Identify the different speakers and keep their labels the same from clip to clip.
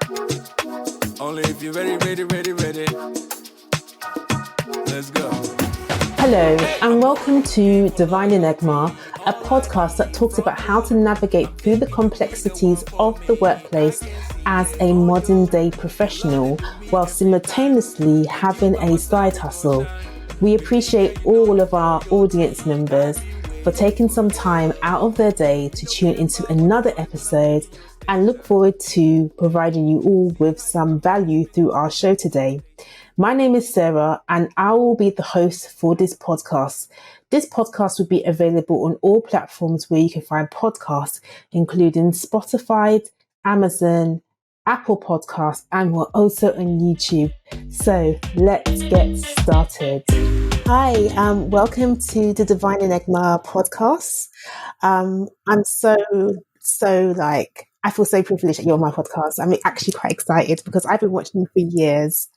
Speaker 1: Only if you're ready, ready, ready, ready. Let's go.
Speaker 2: Hello, and welcome to Divine Enigma, a podcast that talks about how to navigate through the complexities of the workplace as a modern day professional while simultaneously having a side hustle. We appreciate all of our audience members for taking some time out of their day to tune into another episode and look forward to providing you all with some value through our show today. My name is Sarah and I will be the host for this podcast. This podcast will be available on all platforms where you can find podcasts, including Spotify, Amazon, Apple Podcasts, and we're also on YouTube. So let's get started. Hi, welcome to the Divine Enigma podcast. I'm I feel so privileged that you're on my podcast. I'm actually quite excited because I've been watching you for years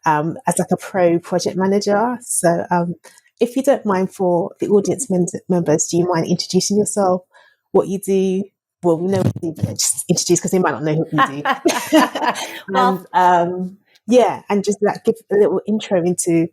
Speaker 2: as like a pro project manager. So if you don't mind, for the audience members, do you mind introducing yourself, what you do? Well, we know what you do, but just introduce because they might not know what you do.
Speaker 3: Well,
Speaker 2: and just like give a little intro into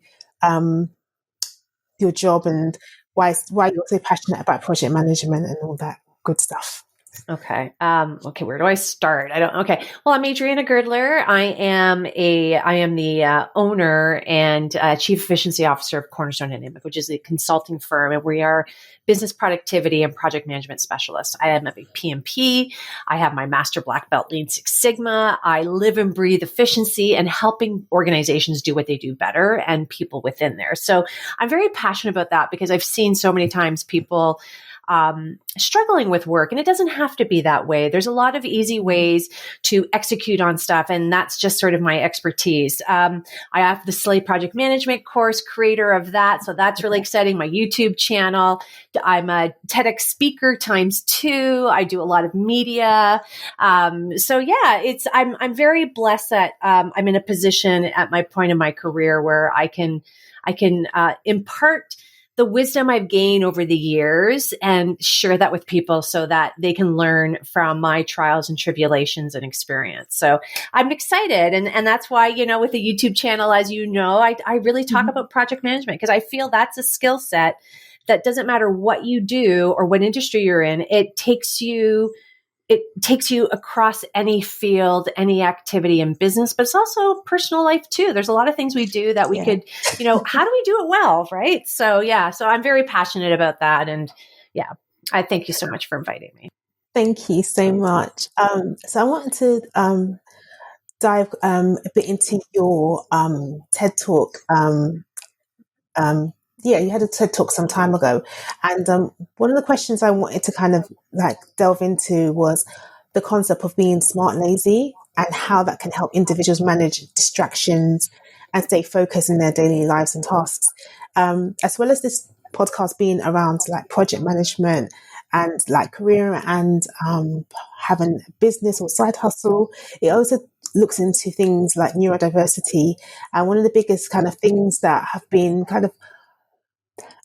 Speaker 2: your job and why you're so passionate about project management and all that good stuff.
Speaker 3: okay. Where do I start? Well, I'm Adriana Girdler. I am the owner and chief efficiency officer of Cornerstone Dynamic, which is a consulting firm, and we are business productivity and project management specialists. I am a PMP. I have my master black belt Lean Six Sigma. I live and breathe efficiency and helping organizations do what they do better and people within there. So I'm very passionate about that because I've seen so many times people struggling with work. And it doesn't have to be that way. There's a lot of easy ways to execute on stuff. And that's just sort of my expertise. I have the Slay Project Management course, creator of that. So that's really exciting. My YouTube channel. I'm a TEDx speaker ×2. I do a lot of media. I'm very blessed that I'm in a position at my point in my career where I can impart the wisdom I've gained over the years and share that with people so that they can learn from my trials and tribulations and experience. So I'm excited. And that's why, with the YouTube channel, as you know, I really talk about project management because I feel that's a skill set that doesn't matter what you do or what industry you're in. It takes you across any field, any activity in business, but it's also personal life too. There's a lot of things we do that we could, how do we do it well? Right. So I'm very passionate about that. And I thank you so much for inviting me.
Speaker 2: Thank you so much. So I wanted to dive a bit into your TED Talk. You had a TED Talk some time ago. And one of the questions I wanted to kind of like delve into was the concept of being smart lazy and how that can help individuals manage distractions and stay focused in their daily lives and tasks. As well as this podcast being around like project management and like career and having a business or side hustle, it also looks into things like neurodiversity. And one of the biggest kind of things that have been kind of,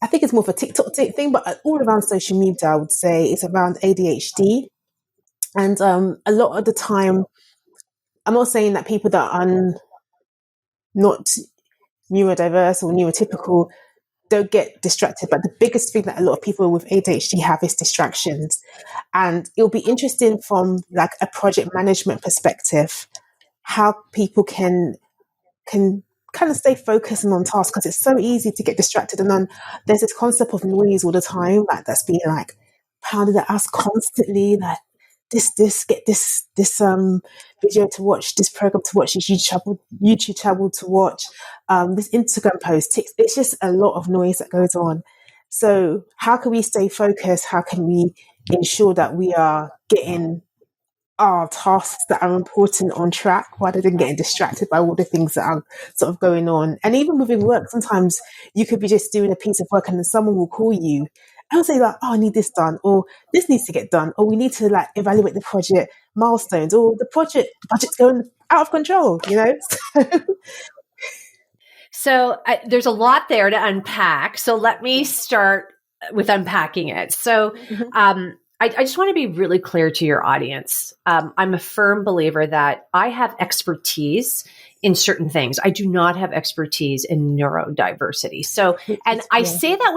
Speaker 2: I think it's more of a TikTok thing, but all around social media, I would say, is around ADHD. And a lot of the time, I'm not saying that people that are not neurodiverse or neurotypical don't get distracted, but the biggest thing that a lot of people with ADHD have is distractions. And it'll be interesting from like a project management perspective, how people can kind of stay focused and on task, because it's so easy to get distracted. And then there's this concept of noise all the time, like that's being like pounded at us constantly, like get this video to watch, this program to watch, this YouTube channel to watch, this Instagram post. It's just a lot of noise that goes on. So how can we stay focused? How can we ensure that we are getting our tasks that are important on track rather than getting distracted by all the things that are sort of going on? And even within work, sometimes you could be just doing a piece of work and then someone will call you and say like, oh, I need this done, or this needs to get done, or we need to like evaluate the project milestones, or the budget's going out of control,
Speaker 3: So there's a lot there to unpack. So let me start with unpacking it. So I just want to be really clear to your audience. I'm a firm believer that I have expertise in certain things. I do not have expertise in neurodiversity. So, and I say that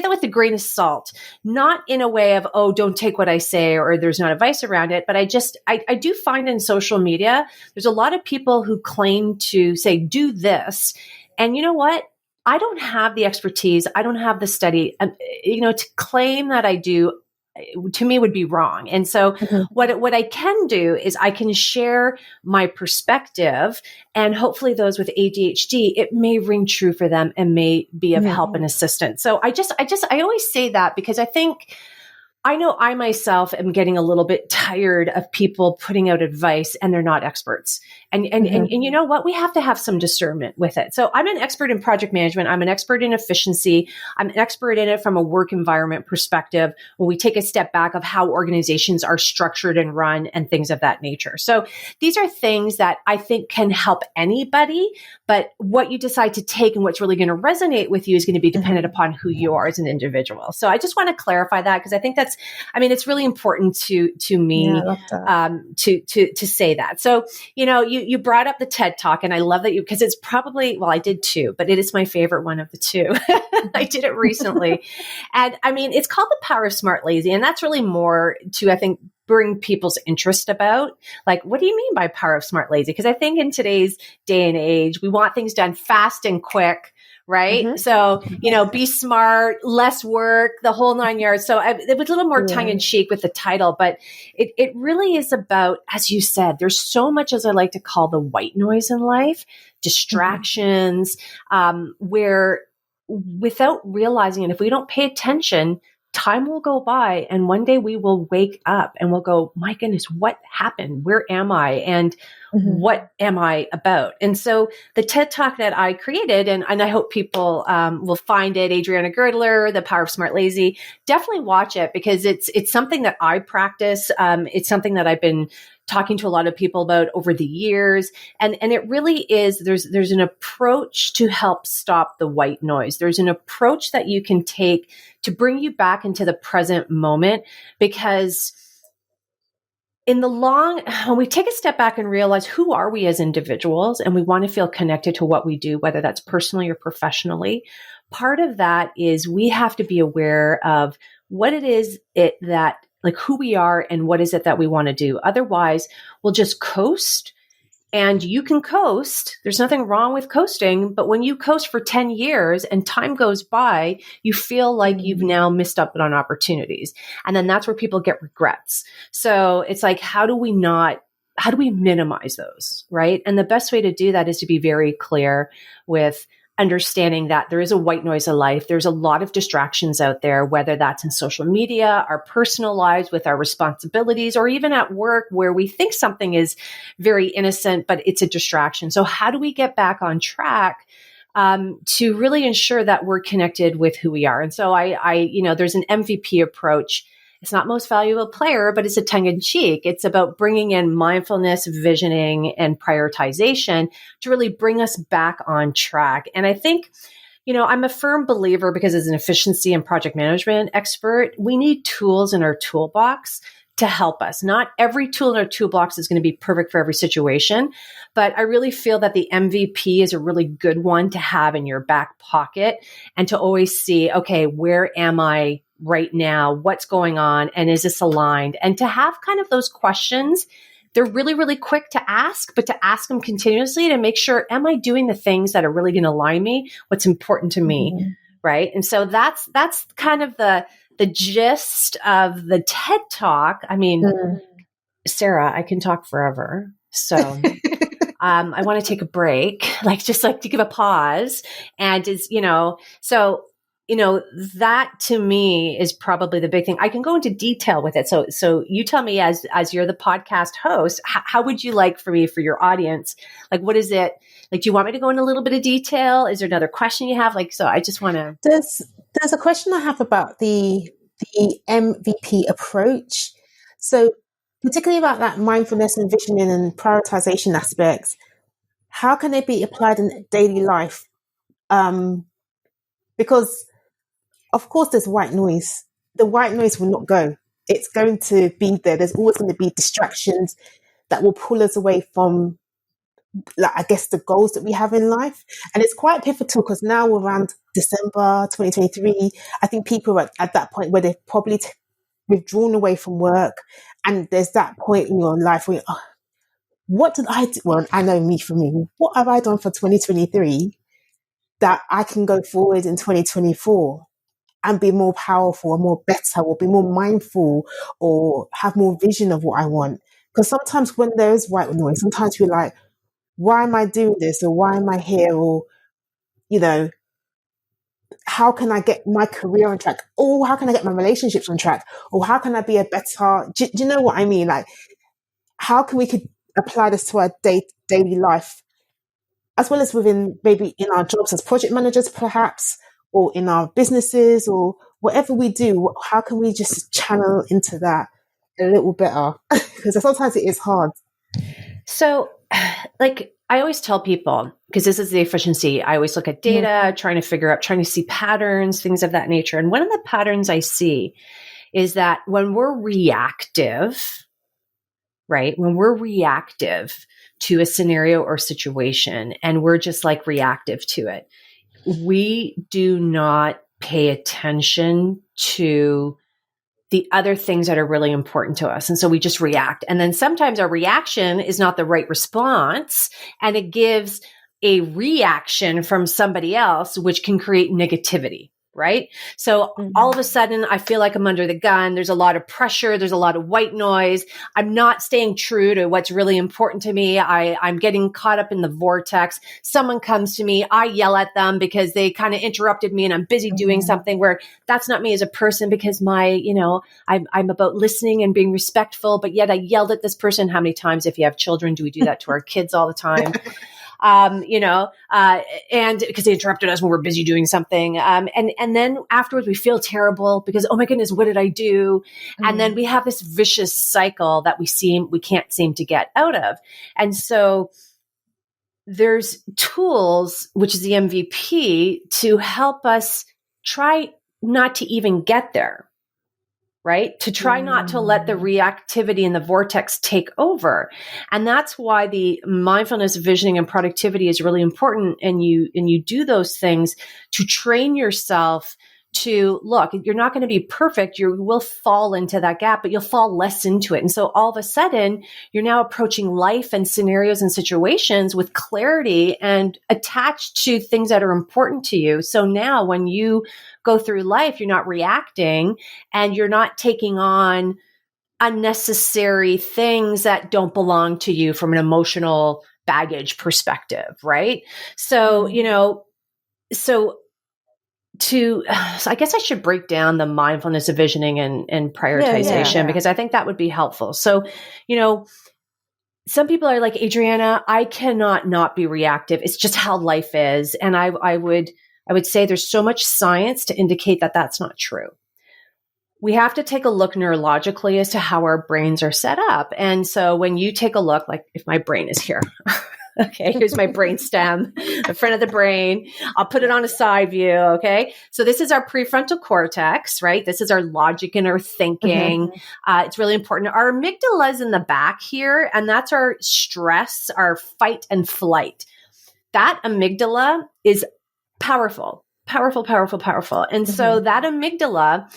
Speaker 3: with a grain of salt, not in a way of, oh, don't take what I say or there's not advice around it. But I do find in social media, there's a lot of people who claim to say, do this. And you know what? I don't have the expertise. I don't have the study, to claim that I do, to me would be wrong. And so what I can do is I can share my perspective, and hopefully those with ADHD, it may ring true for them and may be of help and assistance. So I always say that because I know I myself am getting a little bit tired of people putting out advice and they're not experts. And you know what? We have to have some discernment with it. So I'm an expert in project management. I'm an expert in efficiency. I'm an expert in it from a work environment perspective when we take a step back of how organizations are structured and run and things of that nature. So these are things that I think can help anybody, but what you decide to take and what's really going to resonate with you is going to be dependent upon who you are as an individual. So I just want to clarify that because I think it's really important to me to say that. So, you brought up the TED Talk, and I love that because it's probably, well, I did too, but it is my favorite one of the two. I did it recently. And it's called The Power of Smart Lazy. And that's really more to, I think, bring people's interest about, like, what do you mean by power of smart lazy? Because I think in today's day and age, we want things done fast and quick. Right. So, be smart, less work, the whole 9 yards. So it was a little more tongue in cheek with the title, but it really is about, as you said, there's so much, as I like to call, the white noise in life, distractions, where without realizing it, if we don't pay attention, time will go by, and one day we will wake up and we'll go, my goodness, what happened? Where am I? And what am I about? And so the TED Talk that I created, and I hope people will find it, Adriana Girdler, The Power of Smart Lazy, definitely watch it because it's something that I practice. It's something that I've been talking to a lot of people about over the years. And it really is, there's an approach to help stop the white noise. There's an approach that you can take to bring you back into the present moment, because when we take a step back and realize who are we as individuals, and we want to feel connected to what we do, whether that's personally or professionally, part of that is we have to be aware of what it is that like who we are and what is it that we want to do. Otherwise, we'll just coast. And you can coast. There's nothing wrong with coasting. But when you coast for 10 years and time goes by, you feel like you've now missed out on opportunities. And then that's where people get regrets. So it's like, how do we minimize those, right? And the best way to do that is to be very clear with understanding that there is a white noise of life. There's a lot of distractions out there, whether that's in social media, our personal lives with our responsibilities, or even at work where we think something is very innocent, but it's a distraction. So how do we get back on track to really ensure that we're connected with who we are? And so there's an MVP approach. It's not most valuable player, but it's a tongue in cheek. It's about bringing in mindfulness, visioning, and prioritization to really bring us back on track. And I think, I'm a firm believer, because as an efficiency and project management expert, we need tools in our toolbox to help us. Not every tool in our toolbox is going to be perfect for every situation, but I really feel that the MVP is a really good one to have in your back pocket and to always see, okay, where am I right now? What's going on? And is this aligned? And to have kind of those questions, they're really, really quick to ask, but to ask them continuously to make sure, am I doing the things that are really going to align me? What's important to me? Right. And so that's kind of the gist of the TED Talk. Sarah, I can talk forever. So I want to take a break, just to give a pause, and that to me is probably the big thing. I can go into detail with it. So you tell me, as you're the podcast host, how would you like for your audience? What is it? Do you want me to go into a little bit of detail? Is there another question you have? So I just want to.
Speaker 2: There's a question I have about the MVP approach. So particularly about that mindfulness and visioning and prioritization aspects, how can they be applied in daily life? Because of course there's white noise. The white noise will not go. it's going to be there. There's always going to be distractions that will pull us away from, like, I guess, the goals that we have in life. And it's quite pivotal because now we're around December 2023. I think people are at that point where they've probably withdrawn away from work. And there's that point in your life where, oh, what did I do? Well, I know me for me. What have I done for 2023 that I can go forward in 2024 and be more powerful or more better or be more mindful or have more vision of what I want? Because sometimes when there is white noise, sometimes we're like, why am I doing this? Or why am I here? Or, how can I get my career on track? Or how can I get my relationships on track? Or how can I be a better, do you know what I mean? Like, how can we could apply this to our daily life, as well as within maybe in our jobs as project managers, perhaps, or in our businesses or whatever we do? How can we just channel into that a little better? Because sometimes it is hard.
Speaker 3: So, like, I always tell people, because this is the efficiency, I always look at data, trying to see patterns, things of that nature. And one of the patterns I see is that when we're reactive, right? When we're reactive to a scenario or situation and we're just like reactive to it, we do not pay attention to the other things that are really important to us. And so we just react. And then sometimes our reaction is not the right response, and it gives a reaction from somebody else, which can create negativity. Right? So all of a sudden I feel like I'm under the gun. There's a lot of pressure. There's a lot of white noise. I'm not staying true to what's really important to me. I'm getting caught up in the vortex. Someone comes to me. I yell at them because they kind of interrupted me and I'm busy doing something where that's not me as a person, because I'm about listening and being respectful, but yet I yelled at this person. How many times, if you have children, do we do that to our kids all the time? And because they interrupted us when we're busy doing something. And then afterwards we feel terrible because, oh my goodness, what did I do? And then we have this vicious cycle that we can't seem to get out of. And so there's tools, which is the MVP, to help us try not to even get there. Right? To try not to let the reactivity and the vortex take over. And that's why the mindfulness, visioning, and productivity is really important. And you do those things to train yourself to look. You're not going to be perfect. You will fall into that gap, but you'll fall less into it. And so all of a sudden, you're now approaching life and scenarios and situations with clarity and attached to things that are important to you. So now when you go through life, you're not reacting and you're not taking on unnecessary things that don't belong to you from an emotional baggage perspective, right? So, so I guess I should break down the mindfulness of visioning and prioritization, because I think that would be helpful. So, some people are like, Adriana, I cannot not be reactive. It's just how life is. And I would say there's so much science to indicate that that's not true. We have to take a look neurologically as to how our brains are set up. And so when you take a look, like if my brain is here, okay, here's my brain stem, the front of the brain. I'll put it on a side view. Okay. So this is our prefrontal cortex, right? This is our logic and our thinking. It's really important. Our amygdala is in the back here, and that's our stress, our fight and flight. That amygdala is powerful. And so that amygdala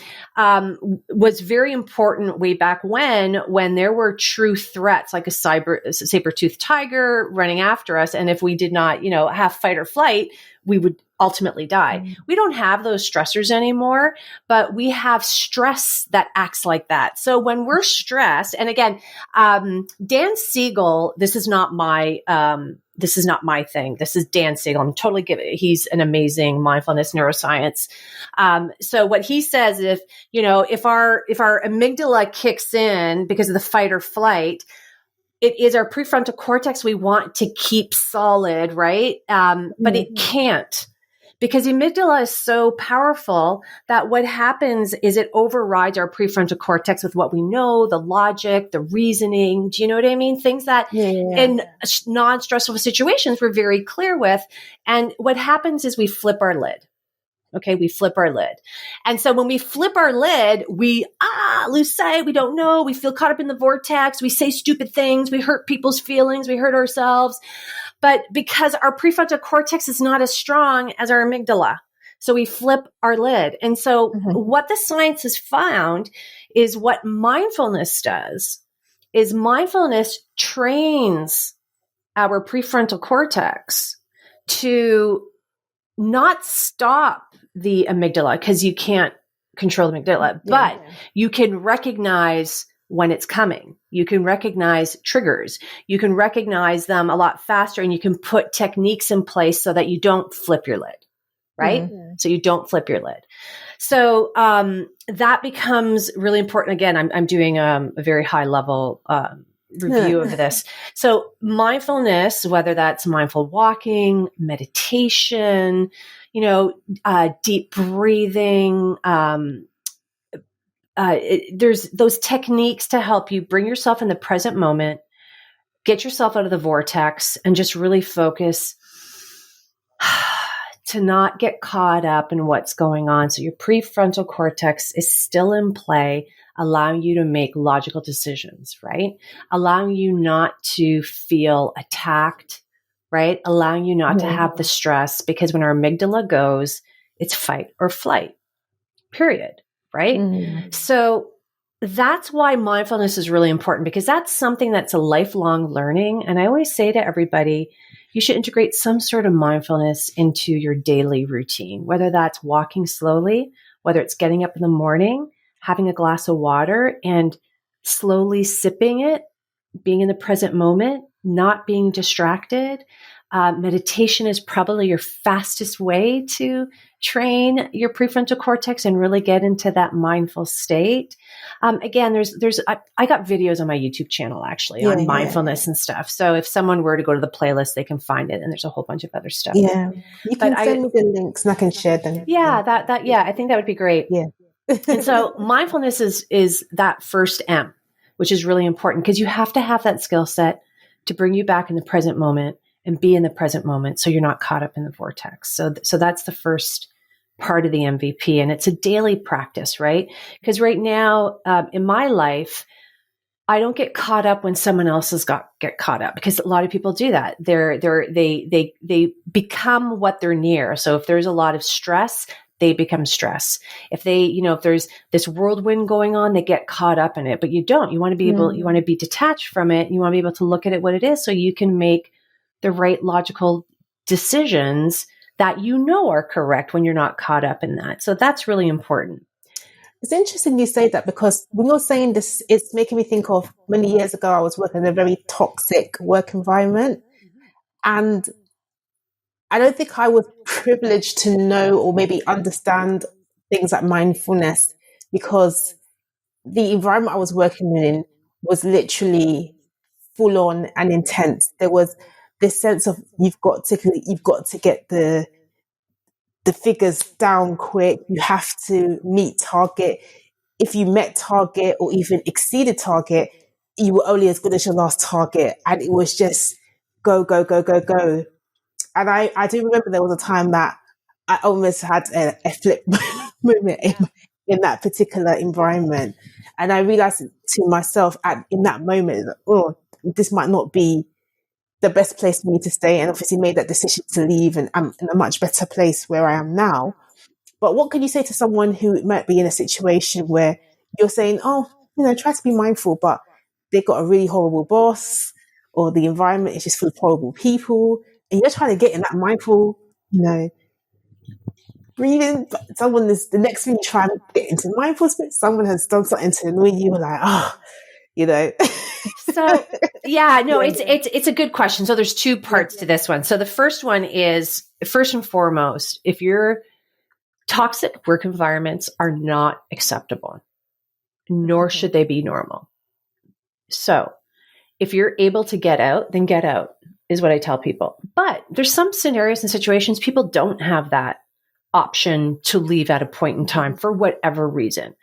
Speaker 3: was very important way back when there were true threats, like a saber-toothed tiger running after us. And if we did not, have fight or flight, we would ultimately die. We don't have those stressors anymore, but we have stress that acts like that. So when we're stressed, and again, Dan Siegel, this is not my thing. This is Dan Siegel. I'm totally giving. He's an amazing mindfulness neuroscience. So what he says, if our amygdala kicks in because of the fight or flight, it is our prefrontal cortex we want to keep solid, right? But it can't, because the amygdala is so powerful that what happens is it overrides our prefrontal cortex with what we know, the logic, the reasoning. Do you know what I mean? Things that in non-stressful situations we're very clear with. And what happens is we flip our lid. Okay. We flip our lid. And so when we flip our lid, we lose sight. We don't know. We feel caught up in the vortex. We say stupid things. We hurt people's feelings. We hurt ourselves. But because our prefrontal cortex is not as strong as our amygdala. So we flip our lid. And so what the science has found is what mindfulness does is mindfulness trains our prefrontal cortex to not stop the amygdala, because you can't control the amygdala, but you can recognize when it's coming. You can recognize triggers. You can recognize them a lot faster, and you can put techniques in place so that you don't flip your lid, right? So you don't flip your lid. So that becomes really important. Again, I'm doing a very high level review of this. So mindfulness, whether that's mindful walking, meditation, deep breathing, there's those techniques to help you bring yourself in the present moment, get yourself out of the vortex, and just really focus to not get caught up in what's going on. So your prefrontal cortex is still in play, allowing you to make logical decisions, right? Allowing you not to feel attacked, right? Allowing you not to have the stress, because when our amygdala goes, it's fight or flight, period, right? So that's why mindfulness is really important, because that's something that's a lifelong learning. And I always say to everybody, you should integrate some sort of mindfulness into your daily routine, whether that's walking slowly, whether it's getting up in the morning, having a glass of water and slowly sipping it, being in the present moment, not being distracted. Meditation is probably your fastest way to train your prefrontal cortex and really get into that mindful state. Again, I got videos on my YouTube channel actually on mindfulness and stuff. So if someone were to go to the playlist, they can find it, and there's a whole bunch of other stuff.
Speaker 2: Yeah, you can send me the links and I can share them.
Speaker 3: Yeah, I think that would be great.
Speaker 2: Yeah.
Speaker 3: And so mindfulness is that first M, which is really important, because you have to have that skill set to bring you back in the present moment and be in the present moment, so you're not caught up in the vortex. So that's the first part of the MVP, and it's a daily practice, right? Because right now in my life, I don't get caught up when someone else get caught up, because a lot of people do that. They become what they're near. So if there's a lot of stress, they become stress. If if there's this whirlwind going on, they get caught up in it. But you don't. You want to be you want to be detached from it. You want to be able to look at it what it is, so you can make the right logical decisions that are correct when you're not caught up in that. So that's really important.
Speaker 2: It's interesting you say that, because when you're saying this, it's making me think of many years ago, I was working in a very toxic work environment. And I don't think I was privileged to know or maybe understand things like mindfulness, because the environment I was working in was literally full on and intense. There was this sense of you've got to get the figures down quick. You have to meet target. If you met target or even exceeded target, you were only as good as your last target. And it was just go, go, go, go, go. And I do remember there was a time that I almost had a flip moment in that particular environment. And I realized to myself in that moment, this might not be the best place for me to stay, and obviously made that decision to leave, and I'm in a much better place where I am now. But what can you say to someone who might be in a situation where you're saying, try to be mindful, but they've got a really horrible boss, or the environment is just full of horrible people, and you're trying to get in that mindful, breathing, but the next thing you try and get into mindful space, someone has done something to annoy you, like,
Speaker 3: So it's a good question. So there's two parts to this one. So the first one is, first and foremost, if your toxic work environments are not acceptable, nor should they be normal. So if you're able to get out, then get out, is what I tell people. But there's some scenarios and situations people don't have that option to leave at a point in time for whatever reason.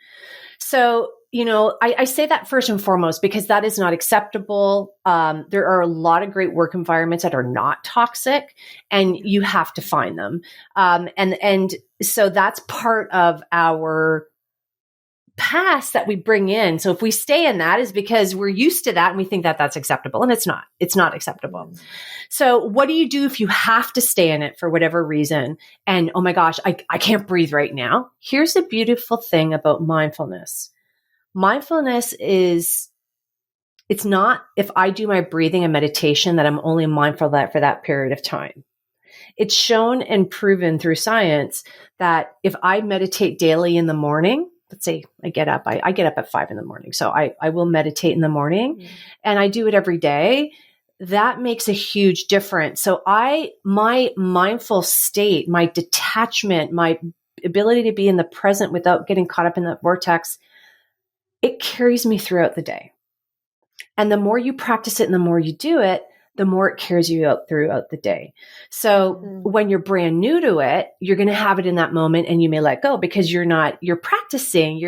Speaker 3: So I say that first and foremost because that is not acceptable. There are a lot of great work environments that are not toxic, and you have to find them. And so that's part of our past that we bring in. So if we stay in that is because we're used to that and we think that that's acceptable, and it's not acceptable. So what do you do if you have to stay in it for whatever reason? And oh my gosh, I can't breathe right now. Here's the beautiful thing about mindfulness. Mindfulness it's not if I do my breathing and meditation that I'm only mindful of that for that period of time. It's shown and proven through science that if I meditate daily in the morning, let's say I get up at 5 a.m. So I will meditate in the morning and I do it every day. That makes a huge difference. So my mindful state, my detachment, my ability to be in the present without getting caught up in that vortex, it carries me throughout the day. And the more you practice it and the more you do it, the more it carries you out throughout the day. So when you're brand new to it, you're going to have it in that moment and you may let go because you're practicing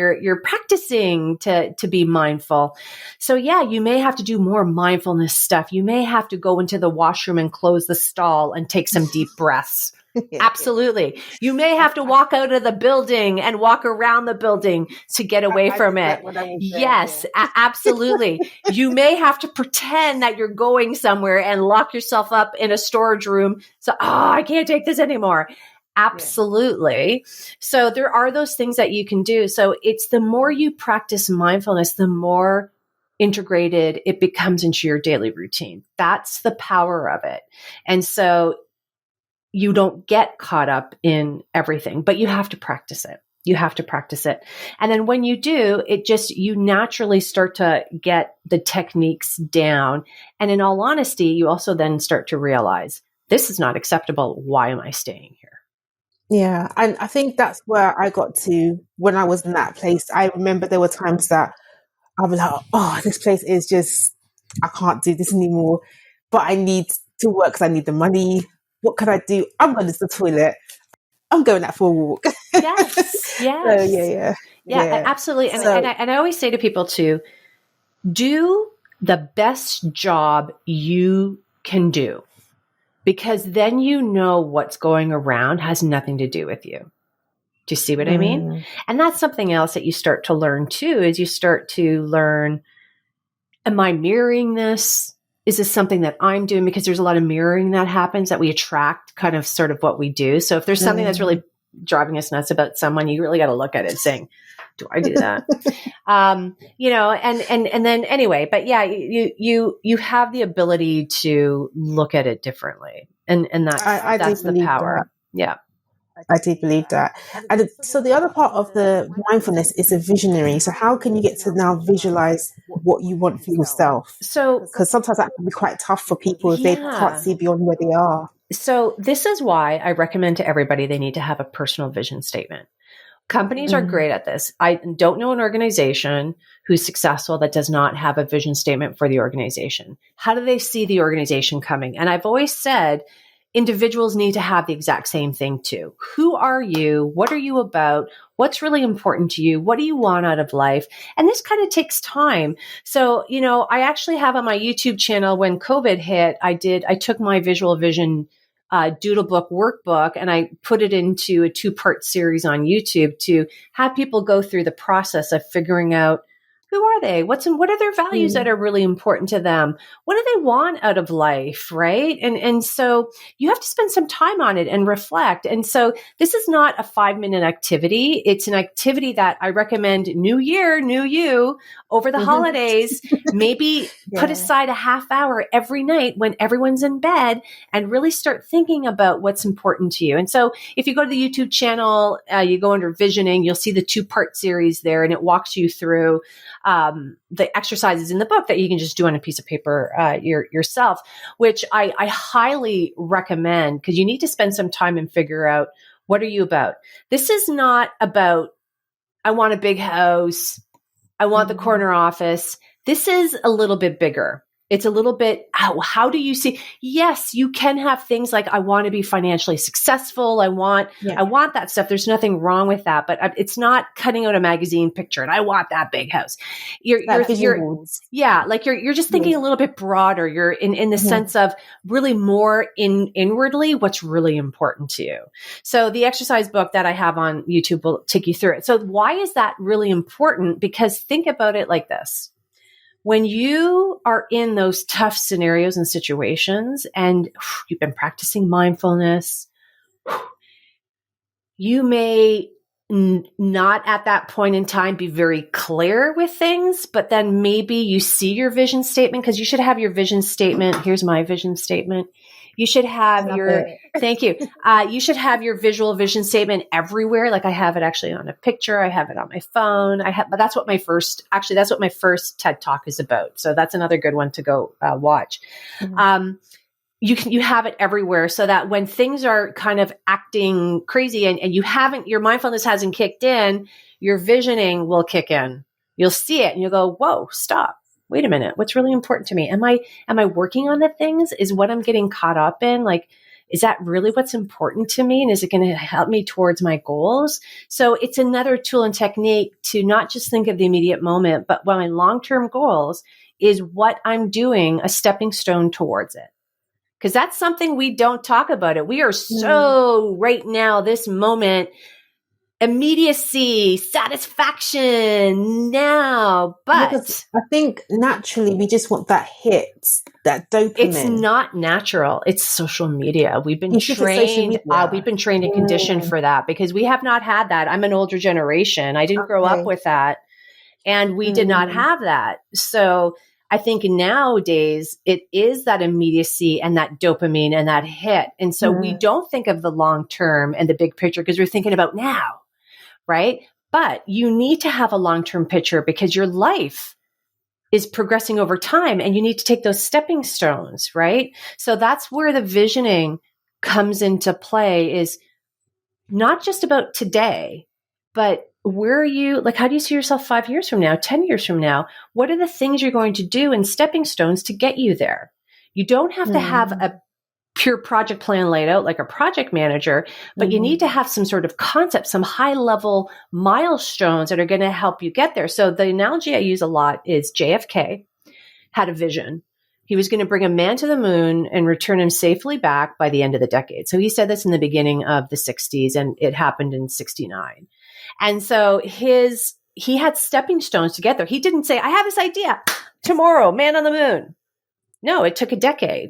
Speaker 3: to be mindful. So yeah, you may have to do more mindfulness stuff. You may have to go into the washroom and close the stall and take some deep breaths. Absolutely. You may have to walk out of the building and walk around the building to get away from it. Yes, absolutely. You may have to pretend that you're going somewhere and lock yourself up in a storage room. So, I can't take this anymore. Absolutely. So there are those things that you can do. So it's the more you practice mindfulness, the more integrated it becomes into your daily routine. That's the power of it. And so you don't get caught up in everything, but you have to practice it. You have to practice it. And then when you do, you naturally start to get the techniques down. And in all honesty, you also then start to realize this is not acceptable. Why am I staying here?
Speaker 2: Yeah. And I think that's where I got to when I was in that place. I remember there were times that I was like, this place is just, I can't do this anymore, but I need to work because I need the money. What can I do? I'm going to the toilet. I'm going out for a walk.
Speaker 3: Yes. Yes.
Speaker 2: So,
Speaker 3: yeah, absolutely. And, I always say to people too, do the best job you can do, because then you know what's going around has nothing to do with you. Do you see what I mean? And that's something else that you start to learn too, is you start to learn, am I mirroring this? Is this something that I'm doing? Because there's a lot of mirroring that happens, that we attract kind of sort of what we do. So if there's something that's really driving us nuts about someone, you really got to look at it saying, do I do that? And then anyway, but yeah, you have the ability to look at it differently. And that's the power. Yeah.
Speaker 2: I do believe that. And so the other part of the mindfulness is a visionary. So how can you get to now visualize what you want for yourself?
Speaker 3: So,
Speaker 2: because sometimes that can be quite tough for people if they can't see beyond where they are.
Speaker 3: So this is why I recommend to everybody they need to have a personal vision statement. Companies are great at this. I don't know an organization who's successful that does not have a vision statement for the organization. How do they see the organization coming? And I've always said, individuals need to have the exact same thing too. Who are you? What are you about? What's really important to you? What do you want out of life? And this kind of takes time. So, I actually have on my YouTube channel, when COVID hit, I took my visual vision doodle book workbook and I put it into a 2-part series on YouTube to have people go through the process of figuring out, who are they? What are their values that are really important to them? What do they want out of life, right? And so you have to spend some time on it and reflect. And so this is not a 5-minute activity. It's an activity that I recommend, new year, new you, over the holidays, maybe put aside a half hour every night when everyone's in bed and really start thinking about what's important to you. And so if you go to the YouTube channel, you go under visioning, you'll see the 2-part series there, and it walks you through the exercises in the book that you can just do on a piece of paper yourself, which I highly recommend, because you need to spend some time and figure out, what are you about? This is not about, I want a big house, I want the corner office. This is a little bit bigger. It's a little bit, how do you see? Yes, you can have things like, I want to be financially successful. I want that stuff. There's nothing wrong with that, but it's not cutting out a magazine picture and I want that big house. You're just thinking a little bit broader. You're in the sense of really more inwardly what's really important to you. So the exercise book that I have on YouTube will take you through it. So why is that really important? Because think about it like this. When you are in those tough scenarios and situations and you've been practicing mindfulness, you may not at that point in time be very clear with things, but then maybe you see your vision statement, because you should have your vision statement. Here's my vision statement. You should have thank you. You should have your visual vision statement everywhere. Like I have it actually on a picture. I have it on my phone. But that's what my first TED Talk is about. So that's another good one to go watch. Mm-hmm. You have it everywhere so that when things are kind of acting crazy and your mindfulness hasn't kicked in, your visioning will kick in. You'll see it and you'll go, whoa, stop. Wait a minute. What's really important to me? Am I working on the things? Is what I'm getting caught up in? Like, is that really what's important to me? And is it going to help me towards my goals? So it's another tool and technique to not just think of the immediate moment, but my long-term goals is what I'm doing, a stepping stone towards it. Because that's something we don't talk about it. We are so right now, this moment, immediacy, satisfaction now, but
Speaker 2: because I think naturally we just want that hit, that dopamine.
Speaker 3: It's not natural. It's social media. We've been trained. We've been trained and conditioned for that because we have not had that. I'm an older generation. I didn't grow up with that, and we did not have that. So I think nowadays it is that immediacy and that dopamine and that hit, and so we don't think of the long term and the big picture because we're thinking about now. Right? But you need to have a long-term picture because your life is progressing over time and you need to take those stepping stones, right? So that's where the visioning comes into play, is not just about today, but where are you, like, how do you see yourself 5 years from now, 10 years from now? What are the things you're going to do and stepping stones to get you there? You don't have to have a pure project plan laid out like a project manager, but you need to have some sort of concept, some high level milestones that are going to help you get there. So the analogy I use a lot is JFK had a vision. He was going to bring a man to the moon and return him safely back by the end of the decade. So he said this in the beginning of the 60s and it happened in 69. And so he had stepping stones to get there. He didn't say, I have this idea tomorrow, man on the moon. No, it took a decade.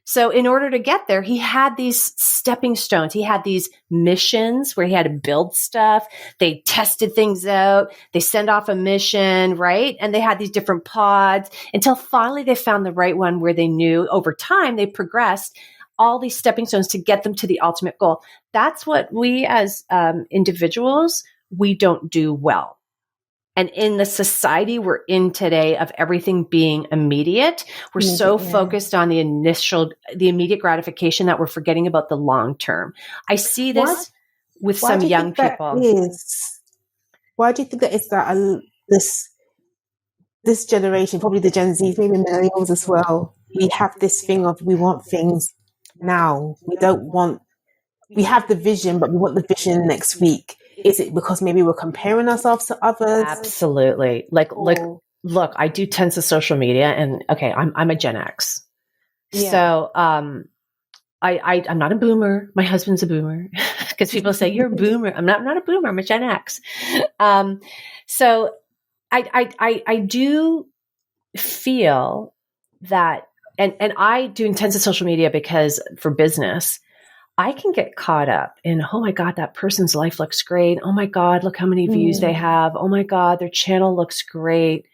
Speaker 3: So in order to get there, he had these stepping stones. He had these missions where he had to build stuff. They tested things out. They sent off a mission, right? And they had these different pods until finally they found the right one where they knew over time they progressed all these stepping stones to get them to the ultimate goal. That's what we as individuals, we don't do well. And in the society we're in today of everything being immediate, we're so focused on the immediate gratification that we're forgetting about the long term. I see this with some young people.
Speaker 2: Why do you think that is that this generation, probably the Gen Zs, maybe millennials as well, we have this thing of we want things now. We have the vision, but we want the vision next week. Is it because maybe we're comparing ourselves to others?
Speaker 3: Absolutely. Look, I do tons of social media and okay, I'm a Gen X. Yeah. So, I'm not a boomer. My husband's a boomer because people say you're a boomer. I'm not a boomer. I'm a Gen X. So I do feel that, and I do intensive social media because for business, I can get caught up in, oh my God, that person's life looks great. Oh my God, look how many views they have. Oh my God, their channel looks great.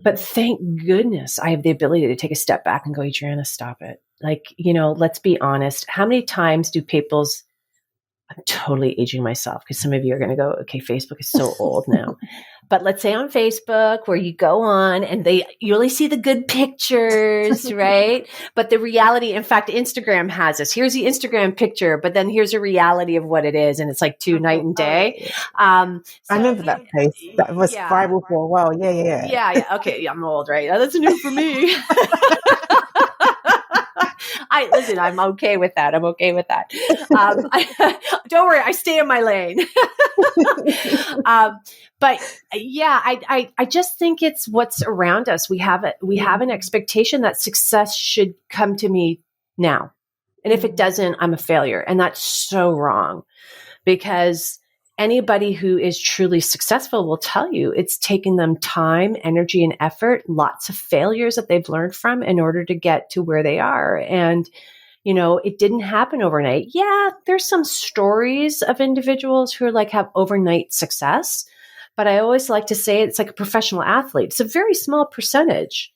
Speaker 3: But thank goodness I have the ability to take a step back and go, Adriana, stop it. Like, let's be honest. How many times do I'm totally aging myself because some of you are going to go, okay, Facebook is so old now. But let's say on Facebook where you go on and you only see the good pictures, right? But the reality, in fact, Instagram has this. Here's the Instagram picture, but then here's a reality of what it is. And it's like night and day.
Speaker 2: I remember that post. That was viral for a while. Yeah.
Speaker 3: Okay. I'm old, right? That's new for me. listen, I'm okay with that. I'm okay with that. Don't worry, I stay in my lane. But yeah, I just think it's what's around us. We have an expectation that success should come to me now. And if it doesn't, I'm a failure. And that's so wrong, because anybody who is truly successful will tell you it's taken them time, energy, and effort, lots of failures that they've learned from in order to get to where they are. And, it didn't happen overnight. Yeah, there's some stories of individuals who are like have overnight success, but I always like to say it's like a professional athlete. It's a very small percentage.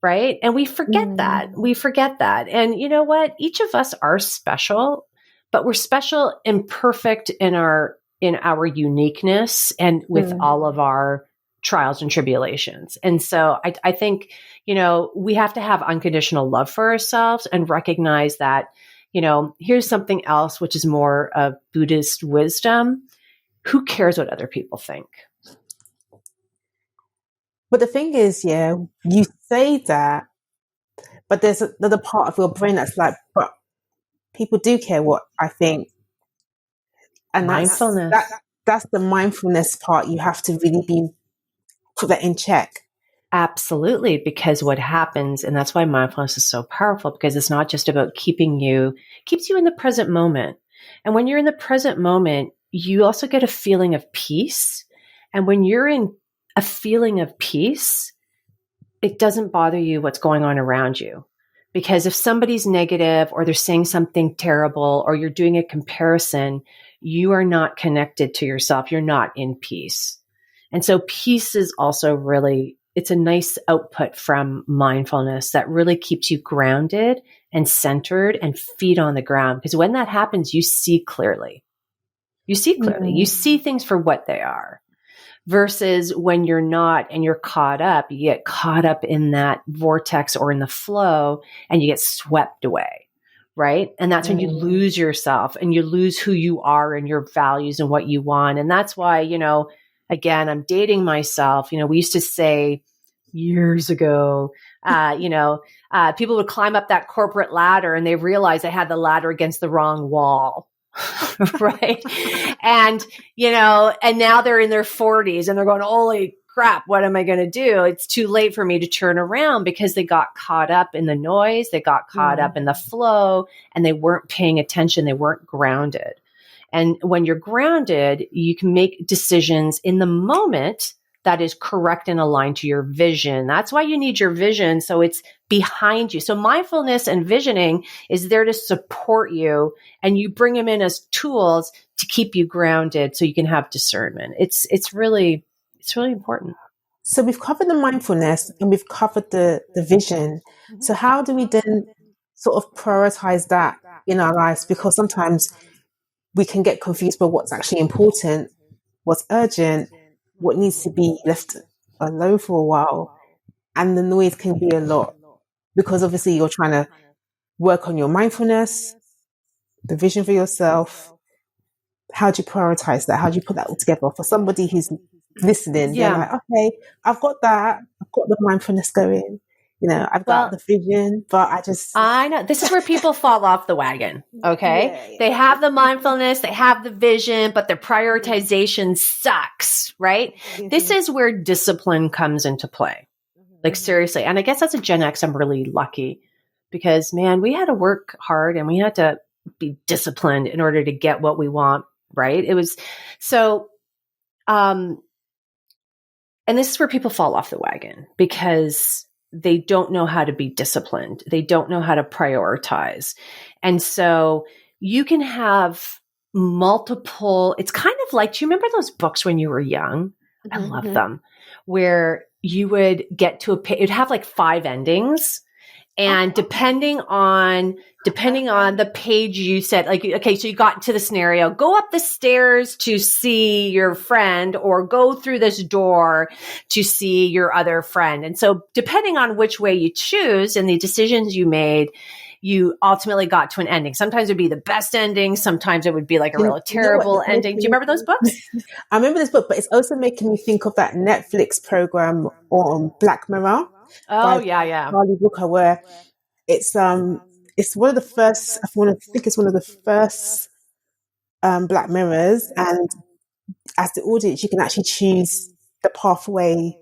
Speaker 3: Right. And we forget that. We forget that. And you know what? Each of us are special, but we're special and perfect in our uniqueness and with all of our trials and tribulations. And so I think, we have to have unconditional love for ourselves and recognize that, here's something else, which is more of Buddhist wisdom. Who cares what other people think?
Speaker 2: But the thing is, you say that, but there's another part of your brain that's like, but people do care what I think. And
Speaker 3: mindfulness.
Speaker 2: That's the mindfulness part. You have to really put that in check.
Speaker 3: Absolutely. Because what happens, and that's why mindfulness is so powerful, because it's not just about keeps you in the present moment. And when you're in the present moment, you also get a feeling of peace. And when you're in a feeling of peace, it doesn't bother you what's going on around you. Because if somebody's negative or they're saying something terrible or you're doing a comparison, you are not connected to yourself. You're not in peace. And so peace is also really, it's a nice output from mindfulness that really keeps you grounded and centered and feet on the ground. Because when that happens, you see clearly. You see clearly. You see things for what they are. Versus when you're not and you're caught up, you get caught up in that vortex or in the flow and you get swept away, right? And that's when you lose yourself and you lose who you are and your values and what you want. And that's why, again, I'm dating myself. We used to say years ago, people would climb up that corporate ladder and they realized they had the ladder against the wrong wall. Right. And, and now they're in their 40s and they're going, holy crap, what am I going to do? It's too late for me to turn around because they got caught up in the noise. They got caught up in the flow and they weren't paying attention. They weren't grounded. And when you're grounded, you can make decisions in the moment that is correct and aligned to your vision. That's why you need your vision. So it's behind you. So mindfulness and visioning is there to support you, and you bring them in as tools to keep you grounded so you can have discernment. It's really important.
Speaker 2: So we've covered the mindfulness and we've covered the vision. So how do we then sort of prioritize that in our lives? Because sometimes we can get confused by what's actually important, what's urgent, what needs to be left alone for a while. And the noise can be a lot because obviously you're trying to work on your mindfulness, the vision for yourself. How do you prioritize that? How do you put that all together for somebody who's listening?
Speaker 3: Yeah.
Speaker 2: They're like, okay, I've got that. I've got the mindfulness going. I've got the vision, but
Speaker 3: I know this is where people fall off the wagon. Okay.
Speaker 2: Yeah.
Speaker 3: They have the mindfulness, they have the vision, but their prioritization sucks, right? This is where discipline comes into play. Like seriously. And I guess as a Gen X, I'm really lucky because man, we had to work hard and we had to be disciplined in order to get what we want. Right. It was so, and this is where people fall off the wagon because they don't know how to be disciplined. They don't know how to prioritize. And so you can have multiple, it's kind of like, do you remember those books when you were young? I love them, where you would get to it'd have like 5 endings. And depending on the page you said, like, okay, so you got into the scenario, go up the stairs to see your friend or go through this door to see your other friend. And so depending on which way you choose and the decisions you made, you ultimately got to an ending. Sometimes it would be the best ending. Sometimes it would be like a real terrible ending. Do you remember those books?
Speaker 2: I remember this book, but it's also making me think of that Netflix program on Black Mirror.
Speaker 3: Oh, yeah.
Speaker 2: Charlie Brooker, where it's it's one of the first, I think it's one of the first Black Mirrors. And as the audience, you can actually choose the pathway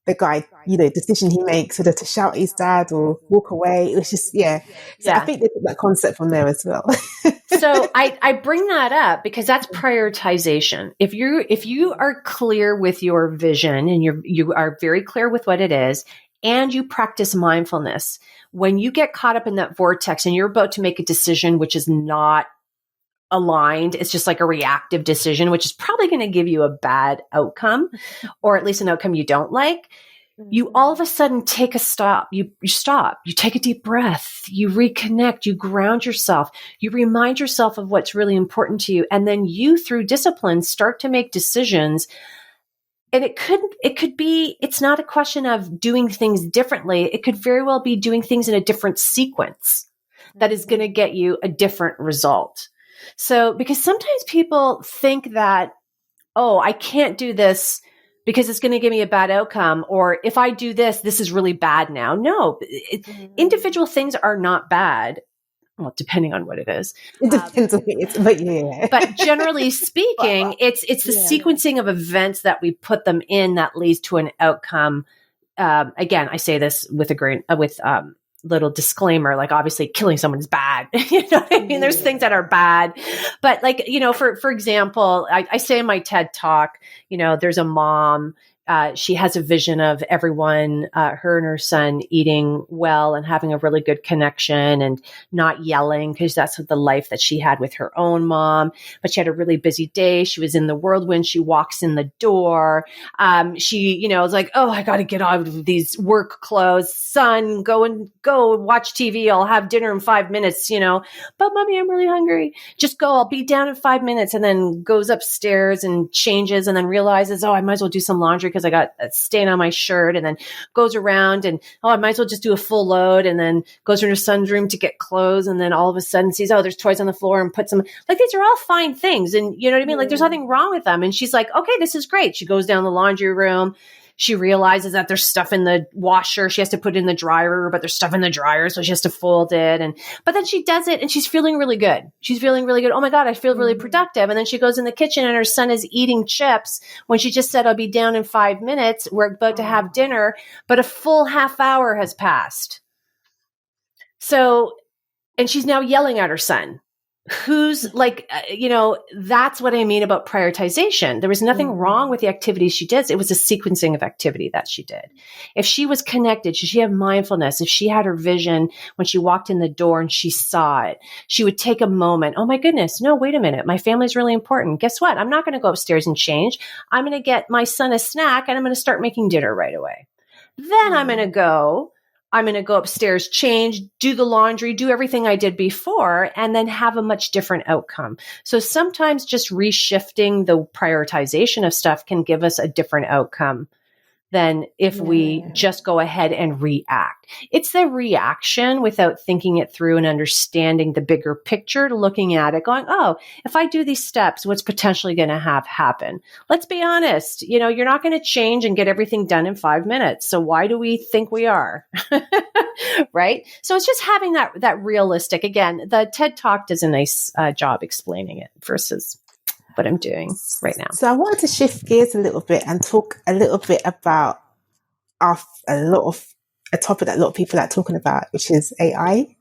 Speaker 2: the guy, decision he makes, whether to shout at his dad or walk away. It was just, yeah. So I think they took that concept from there as well.
Speaker 3: So I bring that up because that's prioritization. If you are clear with your vision and you are very clear with what it is, and you practice mindfulness, when you get caught up in that vortex and you're about to make a decision which is not aligned, it's just like a reactive decision, which is probably going to give you a bad outcome, or at least an outcome you don't like. You all of a sudden take a stop. You stop. You take a deep breath. You reconnect. You ground yourself. You remind yourself of what's really important to you. And then you, through discipline, start to make decisions. And it could be, it's not a question of doing things differently. It could very well be doing things in a different sequence that is going to get you a different result. So, because sometimes people think that, oh, I can't do this because it's going to give me a bad outcome. Or if I do this, this is really bad now. No, individual things are not bad. Well, depending on what it is.
Speaker 2: It depends on what it is, but yeah.
Speaker 3: But generally speaking, it's the sequencing of events that we put them in that leads to an outcome. Again, I say this with little disclaimer, like obviously killing someone is bad. You know what I mean? There's things that are bad, but like, for example, I say in my TED talk, there's a mom, she has a vision of everyone, her and her son eating well and having a really good connection and not yelling, because that's the life that she had with her own mom. But she had a really busy day. She was in the whirlwind. She walks in the door. She, was like, oh, I got to get out of these work clothes. Son, go watch TV. I'll have dinner in 5 minutes, but mommy, I'm really hungry. Just go. I'll be down in 5 minutes. And then goes upstairs and changes and then realizes, oh, I might as well do some laundry because I got a stain on my shirt, and then goes around and, oh, I might as well just do a full load, and then goes to her son's room to get clothes, and then all of a sudden sees, oh, there's toys on the floor, and puts them, like, these are all fine things. And you know what I mean? Like, there's nothing wrong with them. And she's like, okay, this is great. She goes down the laundry room. She realizes that there's stuff in the washer. She has to put it in the dryer, but there's stuff in the dryer, so she has to fold it. But then she does it, and she's feeling really good. She's feeling really good. Oh my God, I feel really productive. And then she goes in the kitchen, and her son is eating chips when she just said, I'll be down in 5 minutes. We're about to have dinner, but a full half hour has passed. So, and she's now yelling at her son, who's like, that's what I mean about prioritization. There was nothing wrong with the activities she did. It was a sequencing of activity that she did. If she was connected, should she have mindfulness? If she had her vision when she walked in the door and she saw it, she would take a moment. Oh my goodness. No, wait a minute. My family's really important. Guess what? I'm not going to go upstairs and change. I'm going to get my son a snack, and I'm going to start making dinner right away. Then I'm going to go upstairs, change, do the laundry, do everything I did before, and then have a much different outcome. So sometimes just reshifting the prioritization of stuff can give us a different outcome than if we just go ahead and react. It's the reaction without thinking it through and understanding the bigger picture, looking at it going, oh, if I do these steps, what's potentially going to have happen? Let's be honest. You're not going to change and get everything done in 5 minutes. So why do we think we are? Right? So it's just having that realistic, again, the TED Talk does a nice job explaining it versus what I'm doing right now.
Speaker 2: So I wanted to shift gears a little bit and talk a little bit about a topic that a lot of people are talking about, which is AI,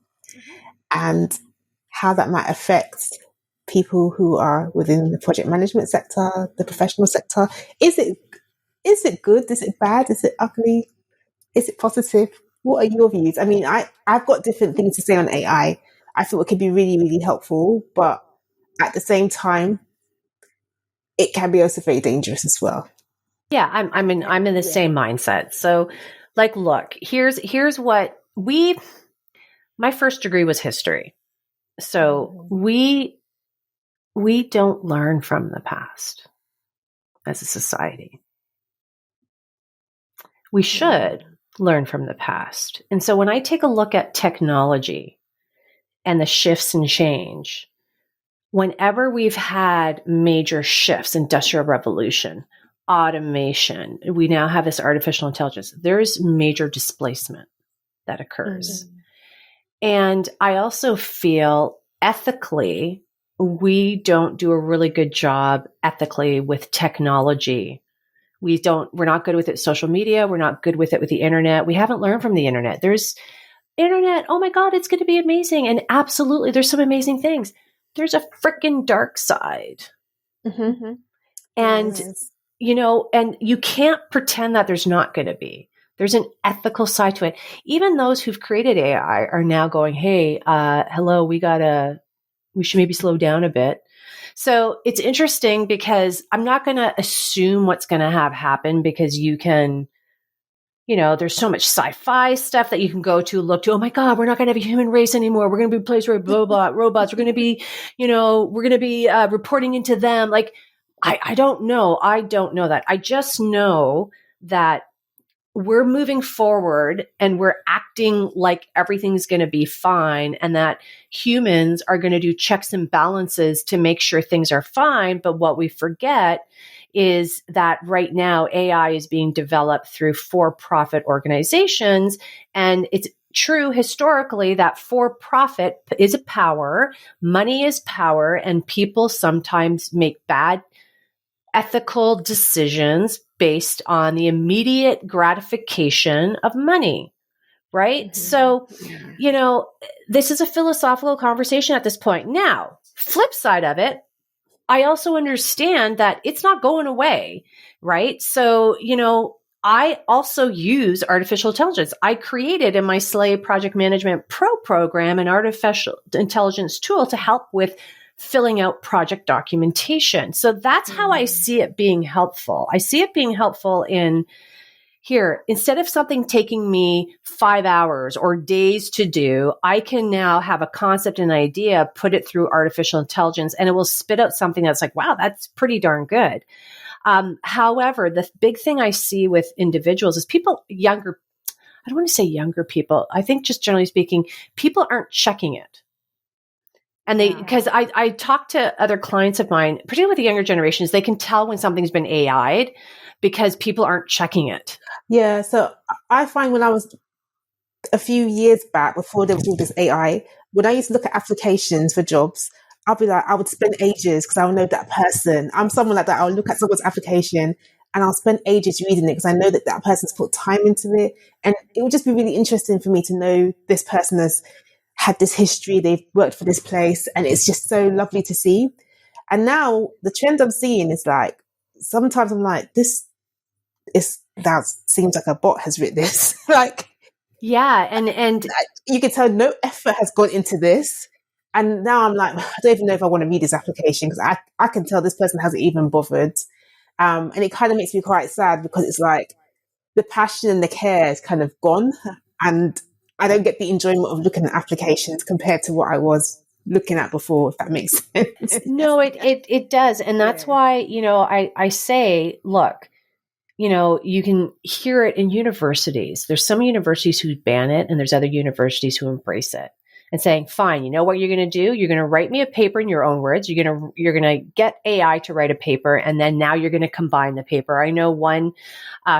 Speaker 2: and how that might affect people who are within the project management sector, the professional sector. Is it good? Is it bad? Is it ugly? Is it positive? What are your views? I mean, I've got different things to say on AI. I thought it could be really, really helpful, but at the same time, it can be also very dangerous as well.
Speaker 3: Yeah, I'm in the same mindset. So, like, look, here's what my first degree was history. So we don't learn from the past as a society. We should learn from the past. And so when I take a look at technology and the shifts and change, whenever we've had major shifts, industrial revolution, automation, we now have this artificial intelligence, there's major displacement that occurs. And I also feel ethically, we don't do a really good job ethically with technology. We're not good with it. Social media. We're not good with it with the internet. We haven't learned from the internet. There's internet. Oh my God, it's going to be amazing. And absolutely, there's some amazing things. There's a freaking dark side.
Speaker 2: Mm-hmm.
Speaker 3: And, and you can't pretend that there's not going to be. There's an ethical side to it. Even those who've created AI are now going, hey, hello, we should maybe slow down a bit. So it's interesting because I'm not going to assume what's going to have happen, because you can, there's so much sci-fi stuff that you can go to, look to. Oh my God, we're not going to have a human race anymore. We're going to be replaced by robots. We're going to be, reporting into them. Like, I don't know. I don't know that. I just know that we're moving forward and we're acting like everything's going to be fine, and that humans are going to do checks and balances to make sure things are fine. But what we forget is that right now AI is being developed through for-profit organizations. And it's true historically that for-profit is a power, money is power, and people sometimes make bad ethical decisions based on the immediate gratification of money, right?
Speaker 2: Mm-hmm.
Speaker 3: So, this is a philosophical conversation at this point. Now, flip side of it, I also understand that it's not going away, right? So, I also use artificial intelligence. I created in my Slay Project Management Pro program an artificial intelligence tool to help with filling out project documentation. So that's how I see it being helpful. I see it being helpful in here. Instead of something taking me 5 hours or days to do, I can now have a concept and idea, put it through artificial intelligence, and it will spit out something that's like, wow, that's pretty darn good. However, the big thing I see with individuals is people younger, I don't want to say younger people. I think just generally speaking, people aren't checking it. And because I talk to other clients of mine, particularly with the younger generations, they can tell when something's been AI'd because people aren't checking it.
Speaker 2: Yeah. So I find when I was a few years back, before there was all this AI, when I used to look at applications for jobs, I'll be like, I would spend ages because I'll know that person. I'm someone like that. I'll look at someone's application and I'll spend ages reading it because I know that that person's put time into it. And it would just be really interesting for me to know this person has had this history, they've worked for this place, and it's just so lovely to see. And now the trend I'm seeing is like, sometimes I'm like, this is, that seems like a bot has written this. Like,
Speaker 3: yeah, and
Speaker 2: you can tell no effort has gone into this. And now I'm like, I don't even know if I want to read this application because I can tell this person hasn't even bothered. And it kind of makes me quite sad because it's like the passion and the care is kind of gone. And I don't get the enjoyment of looking at applications compared to what I was looking at before, if that makes sense.
Speaker 3: No, it does. And that's why, I say, look, you can hear it in universities. There's some universities who ban it and there's other universities who embrace it and saying, fine, you know what you're going to do? You're going to write me a paper in your own words. You're going to get AI to write a paper. And then now you're going to combine the paper. I know one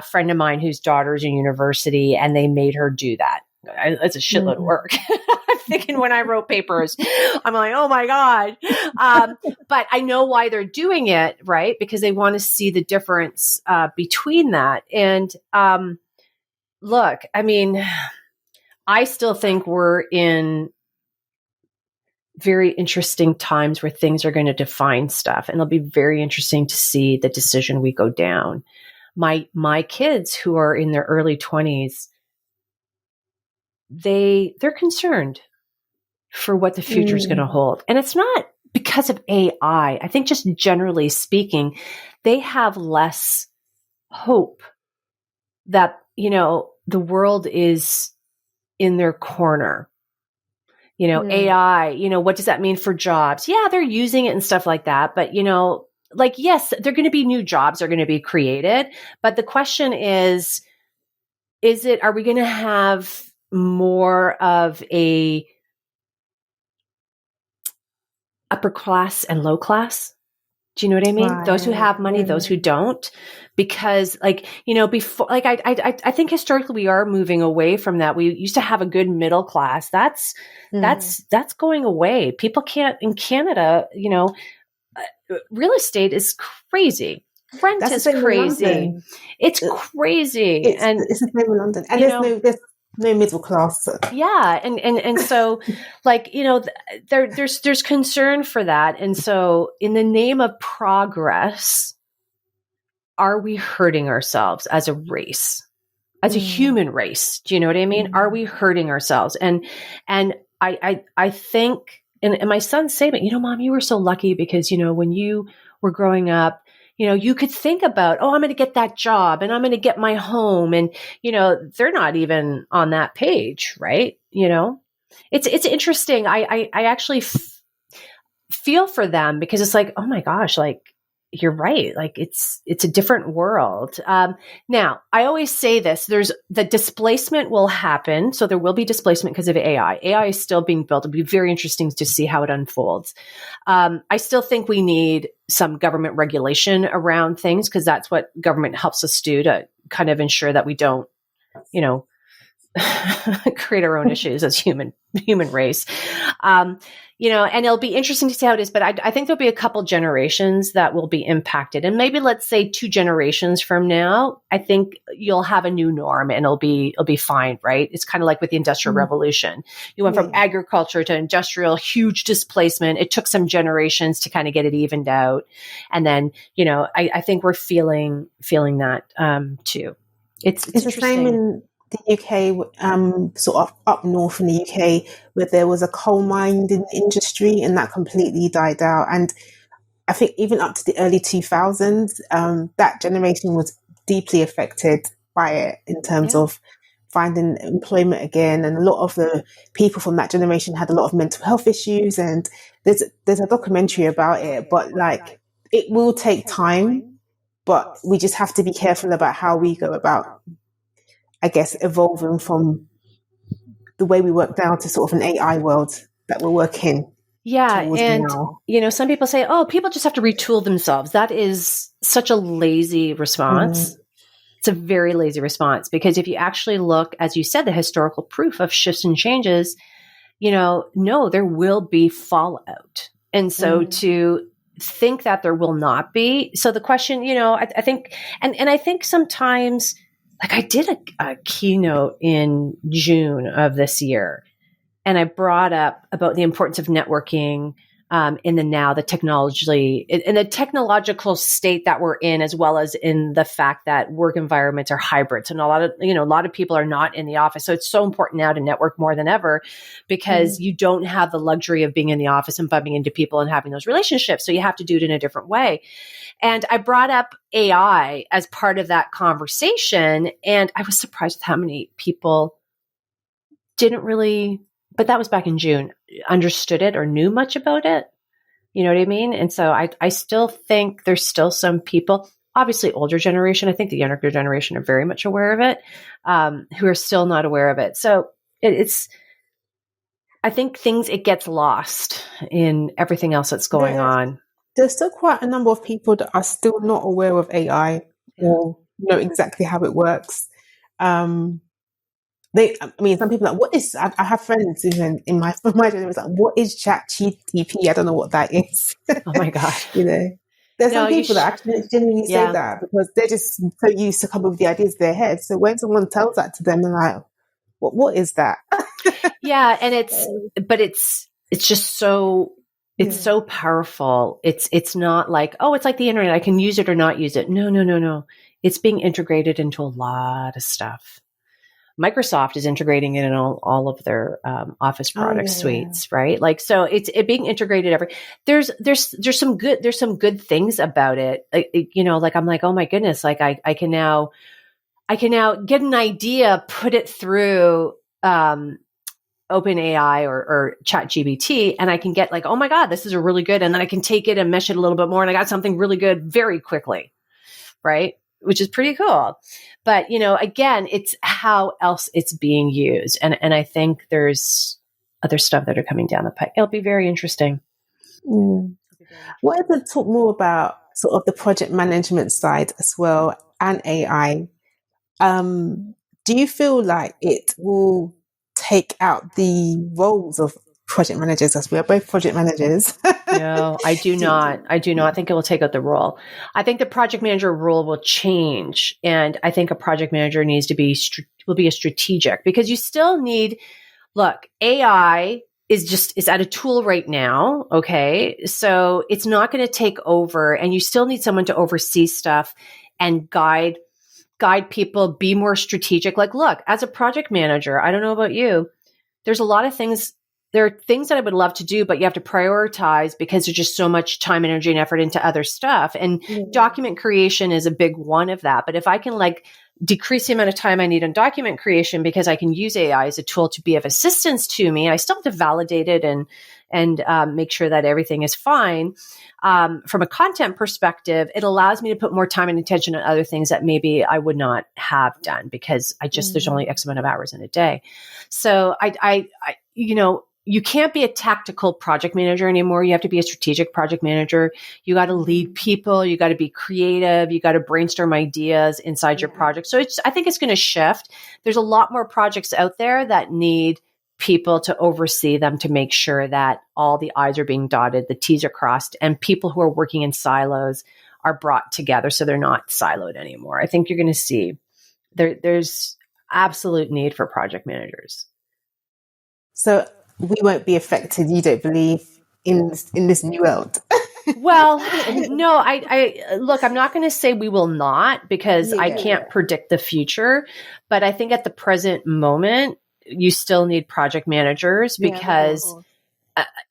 Speaker 3: friend of mine whose daughter's in university and they made her do that. It's a shitload of work. I'm thinking when I wrote papers, I'm like, oh my God. But I know why they're doing it, right? Because they want to see the difference between that. And look, I mean, I still think we're in very interesting times where things are going to define stuff. And it'll be very interesting to see the decision we go down. My kids who are in their early 20s, they're concerned for what the future is going to hold. And it's not because of AI. I think just generally speaking, they have less hope that, the world is in their corner. AI, what does that mean for jobs? Yeah, they're using it and stuff like that. But, yes, there are going to be new jobs are going to be created. But the question is are we going to have more of a upper class and low class? Do you know what I mean?
Speaker 2: Right.
Speaker 3: Those who have money, those who don't, because before, I think historically we are moving away from that. We used to have a good middle class. That's going away. People can't in Canada, real estate is crazy. Rent is crazy. It's crazy.
Speaker 2: It's the same in London. And there's no middle class.
Speaker 3: Yeah. And so there's concern for that. And so in the name of progress, are we hurting ourselves as a race, as a human race? Do you know what I mean? Are we hurting ourselves? And I think, and my sons say, but Mom, you were so lucky because, when you were growing up, you could think about, I'm going to get that job and I'm going to get my home. And, they're not even on that page, right? It's interesting. I actually feel for them because it's like, oh my gosh, like, you're right. Like it's a different world. Now I always say this, the displacement will happen. So there will be displacement because of AI. AI is still being built. It'll be very interesting to see how it unfolds. I still think we need some government regulation around things because that's what government helps us do to kind of ensure that we don't, create our own issues as human race. And it'll be interesting to see how it is, but I think there'll be a couple generations that will be impacted. And maybe let's say 2 generations from now, I think you'll have a new norm and it'll be fine, right? It's kind of like with the Industrial Revolution. You went from agriculture to industrial, huge displacement. It took some generations to kind of get it evened out. And then, I think we're feeling that too. It's
Speaker 2: the same in the UK, sort of up north in the UK, where there was a coal mining industry and that completely died out. And I think even up to the early 2000s, that generation was deeply affected by it in terms of finding employment again. And a lot of the people from that generation had a lot of mental health issues. And there's a documentary about it, but like it will take time, but we just have to be careful about how we go about, I guess, evolving from the way we work now to sort of an AI world that we're working.
Speaker 3: Yeah. And, now. Some people say, people just have to retool themselves. That is such a lazy response. It's a very lazy response because if you actually look, as you said, the historical proof of shifts and changes, no, there will be fallout. And so to think that there will not be. So the question, I think, and I think sometimes, like I did a keynote in June of this year, and I brought up about the importance of networking in the technological state that we're in, as well as in the fact that work environments are hybrids, and a lot of people are not in the office. So it's so important now to network more than ever because you don't have the luxury of being in the office and bumping into people and having those relationships. So you have to do it in a different way. And I brought up AI as part of that conversation, and I was surprised with how many people didn't really, but that was back in June, understood it or knew much about it. You know what I mean? And so I still think there's still some people, obviously older generation, I think the younger generation are very much aware of it, who are still not aware of it. So I think it gets lost in everything else that's going on.
Speaker 2: There's still quite a number of people that are still not aware of AI or know exactly how it works. Some people are like, what is, I have friends even in my generation, like, what is ChatGPT? I don't know what that is.
Speaker 3: Oh my God.
Speaker 2: There's some people that actually genuinely say that because they're just so used to come up with the ideas in their head. So when someone tells that to them, they're like, what is that?
Speaker 3: Yeah. And it's just so, it's so powerful. It's not like, it's like the internet. I can use it or not use it. No. It's being integrated into a lot of stuff. Microsoft is integrating it in all of their Office product suites, right? Like, so it's being integrated there's some good things about it. Like I'm like, oh my goodness, like I can now get an idea, put it through OpenAI or ChatGPT, and I can get like, oh my God, this is a really good, and then I can take it and mesh it a little bit more, and I got something really good very quickly, right? Which is pretty cool. But, again, it's how else it's being used. And I think there's other stuff that are coming down the pike. It'll be very interesting.
Speaker 2: Wanted to talk more about sort of the project management side as well and AI. Do you feel like it will take out the roles of project managers, as we are both project managers?
Speaker 3: No, I do
Speaker 2: Do-
Speaker 3: not. I do not think it will take out the role. I think the project manager role will change, and I think a project manager needs to be will be a strategic, because you still need. Look, AI is at a tool right now. Okay, so it's not going to take over, and you still need someone to oversee stuff and guide people, be more strategic. Like, look, as a project manager, I don't know about you, there's a lot of things. There are things that I would love to do, but you have to prioritize because there's just so much time, energy, and effort into other stuff. And document creation is a big one of that. But if I can like decrease the amount of time I need on document creation because I can use AI as a tool to be of assistance to me, I still have to validate it and make sure that everything is fine. From a content perspective, it allows me to put more time and attention on other things that maybe I would not have done because there's only X amount of hours in a day. So I you can't be a tactical project manager anymore. You have to be a strategic project manager. You got to lead people. You got to be creative. You got to brainstorm ideas inside your project. So I think it's going to shift. There's a lot more projects out there that need people to oversee them to make sure that all the I's are being dotted, the T's are crossed, and people who are working in silos are brought together so they're not siloed anymore. I think you're going to see there's absolute need for project managers.
Speaker 2: So we won't be affected, you don't believe, in this new world?
Speaker 3: Well, no, I look, I'm not going to say we will not because I can't predict the future, but I think at the present moment, you still need project managers because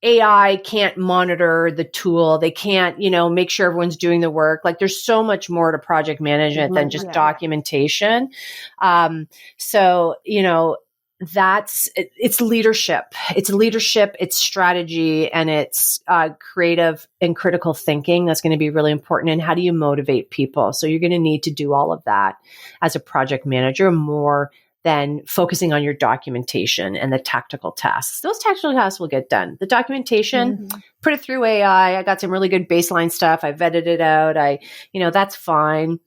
Speaker 3: AI can't monitor the tool. They can't, make sure everyone's doing the work. Like there's so much more to project management than just documentation. So, it's leadership. It's leadership, it's strategy, and it's creative and critical thinking. That's going to be really important. And how do you motivate people? So you're going to need to do all of that as a project manager more than focusing on your documentation and the tactical tasks. Those tactical tasks will get done. The documentation, put it through AI. I got some really good baseline stuff. I vetted it out. That's fine.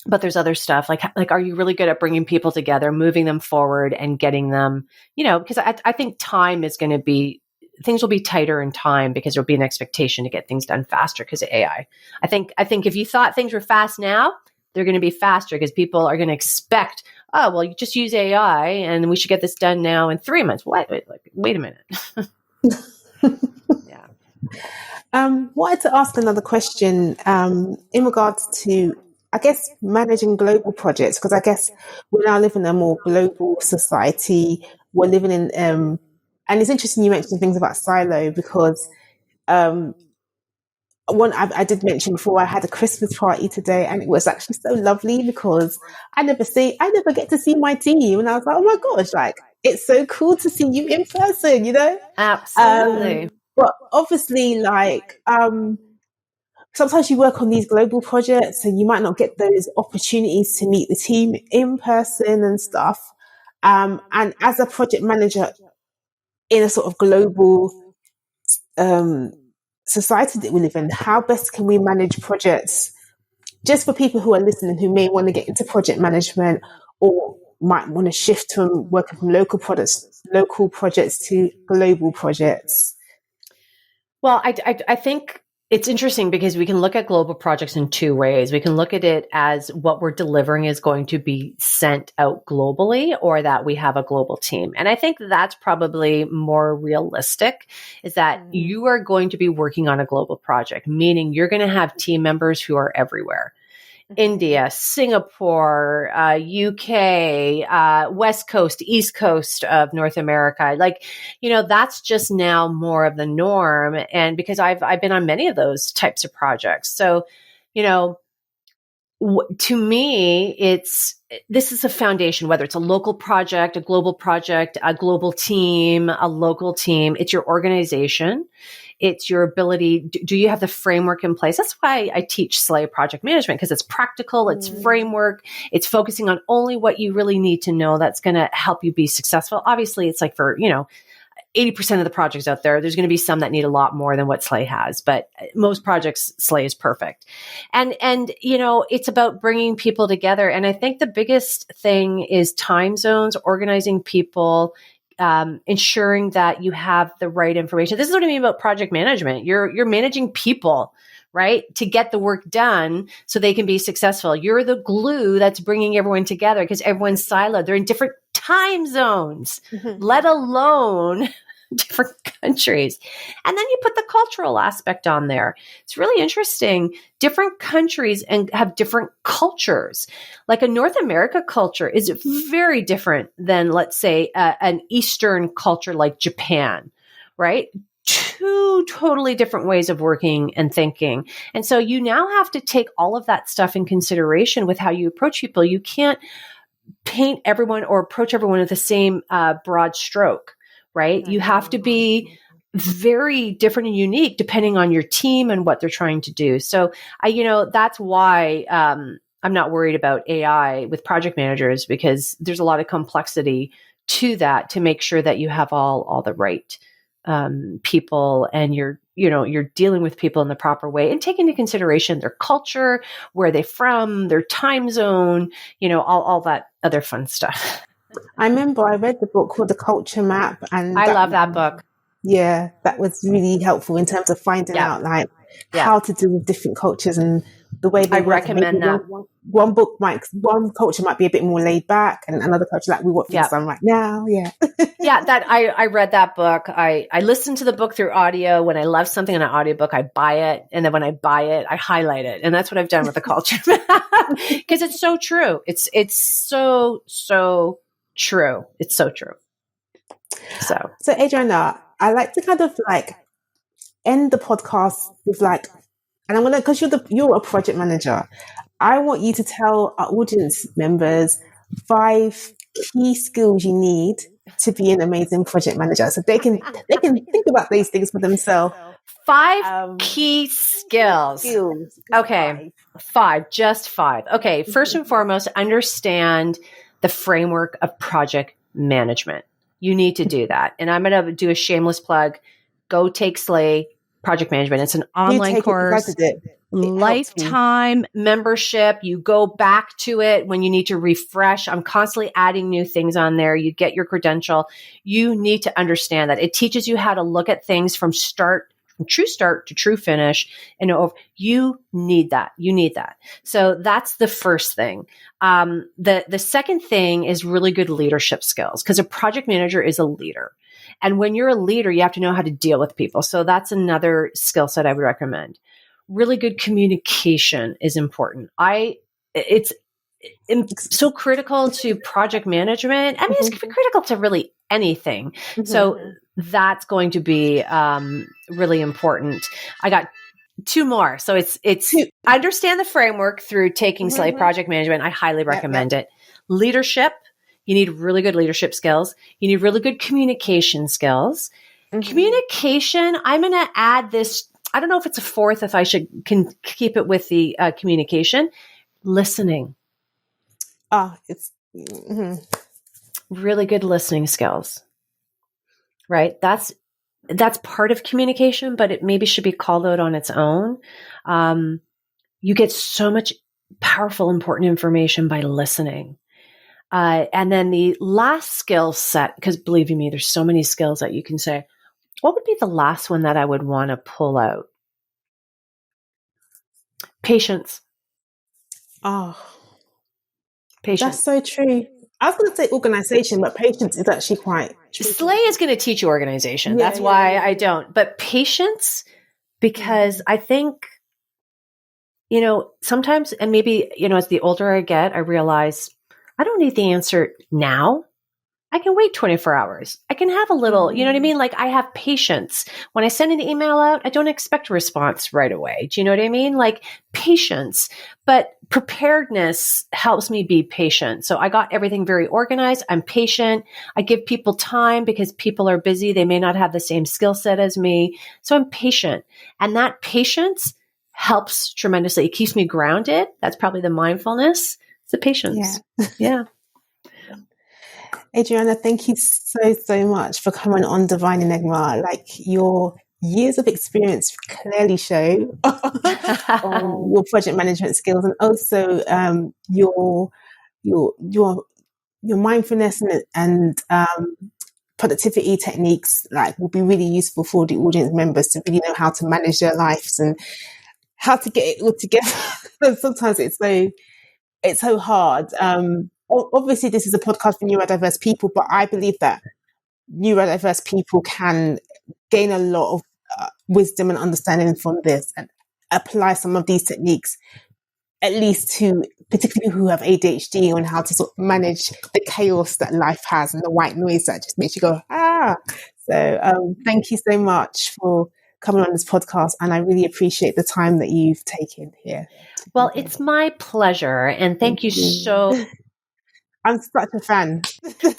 Speaker 3: But there's other stuff like, are you really good at bringing people together, moving them forward and getting them, because I think time is going to be, things will be tighter in time because there'll be an expectation to get things done faster because of AI. I think if you thought things were fast now, they're going to be faster because people are going to expect, oh, well, you just use AI and we should get this done now in 3 months. What? Wait a minute. Yeah.
Speaker 2: Wanted to ask another question in regards to, I guess, managing global projects, because I guess we're now living in a more global society. We're living in, and it's interesting you mentioned things about silo because one I did mention before, I had a Christmas party today and it was actually so lovely because I never get to see my team, and I was like, oh my gosh, like it's so cool to see you in person,
Speaker 3: Absolutely.
Speaker 2: But obviously, like sometimes you work on these global projects and you might not get those opportunities to meet the team in person and stuff. And as a project manager in a sort of global society that we live in, how best can we manage projects just for people who are listening who may want to get into project management or might want to shift from working from local projects to global projects?
Speaker 3: Well, I think it's interesting because we can look at global projects in two ways. We can look at it as what we're delivering is going to be sent out globally, or that we have a global team. And I think that's probably more realistic, is that you are going to be working on a global project, meaning you're going to have team members who are everywhere. India, Singapore, UK, West Coast, East Coast of North America. That's just now more of the norm. And because I've been on many of those types of projects. So, to me, this is a foundation, whether it's a local project, a global team, a local team, it's your organization. It's your ability. Do you have the framework in place? That's why I teach SLAY project management, because it's practical, it's framework, it's focusing on only what you really need to know that's going to help you be successful. Obviously, it's like for, 80% of the projects out there, there's going to be some that need a lot more than what Slay has, but most projects, Slay is perfect. And, it's about bringing people together. And I think the biggest thing is time zones, organizing people, ensuring that you have the right information. This is what I mean about project management. You're managing people, right? To get the work done so they can be successful. You're the glue that's bringing everyone together because everyone's siloed. They're in different time zones, let alone different countries. And then you put the cultural aspect on there. It's really interesting. Different countries and have different cultures. Like a North America culture is very different than, let's say, an Eastern culture like Japan, right? Two totally different ways of working and thinking. And so you now have to take all of that stuff in consideration with how you approach people. You can't paint everyone or approach everyone with the same broad stroke, right? You have to be very different and unique depending on your team and what they're trying to do. So that's why I'm not worried about AI with project managers, because there's a lot of complexity to that to make sure that you have all the right people, and you're dealing with people in the proper way and taking into consideration their culture, where they're from, their time zone, all that other fun stuff.
Speaker 2: I remember I read the book called The Culture Map, and
Speaker 3: I love that book.
Speaker 2: Yeah, that was really helpful in terms of finding out how to deal with different cultures and the way they
Speaker 3: I
Speaker 2: work.
Speaker 3: recommend that.
Speaker 2: One culture might be a bit more laid back, and another culture we want things done right now. Yeah.
Speaker 3: Yeah, that I read that book. I listened to the book through audio. When I love something in an audiobook, I buy it. And then when I buy it, I highlight it. And that's what I've done with the culture because it's so true. It's so true. It's so true. So
Speaker 2: Adriana, I like to kind of end the podcast with and I'm gonna, because you're a project manager, I want you to tell our audience members 5 key skills you need to be an amazing project manager, so they can think about these things for themselves.
Speaker 3: 5 key skills. Okay, 5, just 5. Okay, first and foremost, understand the framework of project management. You need to do that, and I'm going to do a shameless plug. Go take Slay Project Management. It's an online course. Lifetime membership. You go back to it when you need to refresh. I'm constantly adding new things on there. You get your credential. You need to understand that. It teaches you how to look at things from true start to true finish. And you need that. You need that. So that's the first thing. The second thing is really good leadership skills, because a project manager is a leader. And when you're a leader, you have to know how to deal with people. So that's another skill set I would recommend. Really good communication is important. It's so critical to project management. I mean, it's critical to really anything. So that's going to be really important. I got 2 more. So it's understand the framework through taking Slay Project Management. I highly recommend it. Leadership. You need really good leadership skills. You need really good communication skills. Communication, I'm going to add this. I don't know if it's a 4th, if I can keep it with the communication. Listening.
Speaker 2: It's
Speaker 3: really good listening skills, right? That's part of communication, but it maybe should be called out on its own. You get so much powerful, important information by listening. And then the last skill set, because believe me, there's so many skills that you can say. What would be the last one that I would want to pull out? Patience. Patience.
Speaker 2: That's so true. I was going to say organization, but patience is actually quite tricky.
Speaker 3: Slay is going to teach you organization. That's why I don't. But patience, because I think, sometimes, and maybe, as the older I get, I realize I don't need the answer now. I can wait 24 hours. I can have a little, you know what I mean? Like, I have patience. When I send an email out, I don't expect a response right away. Do you know what I mean? Like, patience. But preparedness helps me be patient. So I got everything very organized. I'm patient. I give people time because people are busy. They may not have the same skill set as me. So I'm patient. And that patience helps tremendously. It keeps me grounded. That's probably the mindfulness. It's the patience. Yeah.
Speaker 2: Adriana, thank you so much for coming on Divine Enigma. Like, your years of experience clearly show on your project management skills, and also your your your your mindfulness and productivity techniques, like, will be really useful for the audience members to really know how to manage their lives and how to get it all together. Sometimes it's so hard. Obviously, this is a podcast for neurodiverse people, but I believe that neurodiverse people can gain a lot of wisdom and understanding from this and apply some of these techniques, at least to particularly who have ADHD, on how to sort of manage the chaos that life has and the white noise that just makes you go, ah. So thank you so much for coming on this podcast, and I really appreciate the time that you've taken here.
Speaker 3: Well, it's my pleasure, and thank you so.
Speaker 2: I'm such a fan.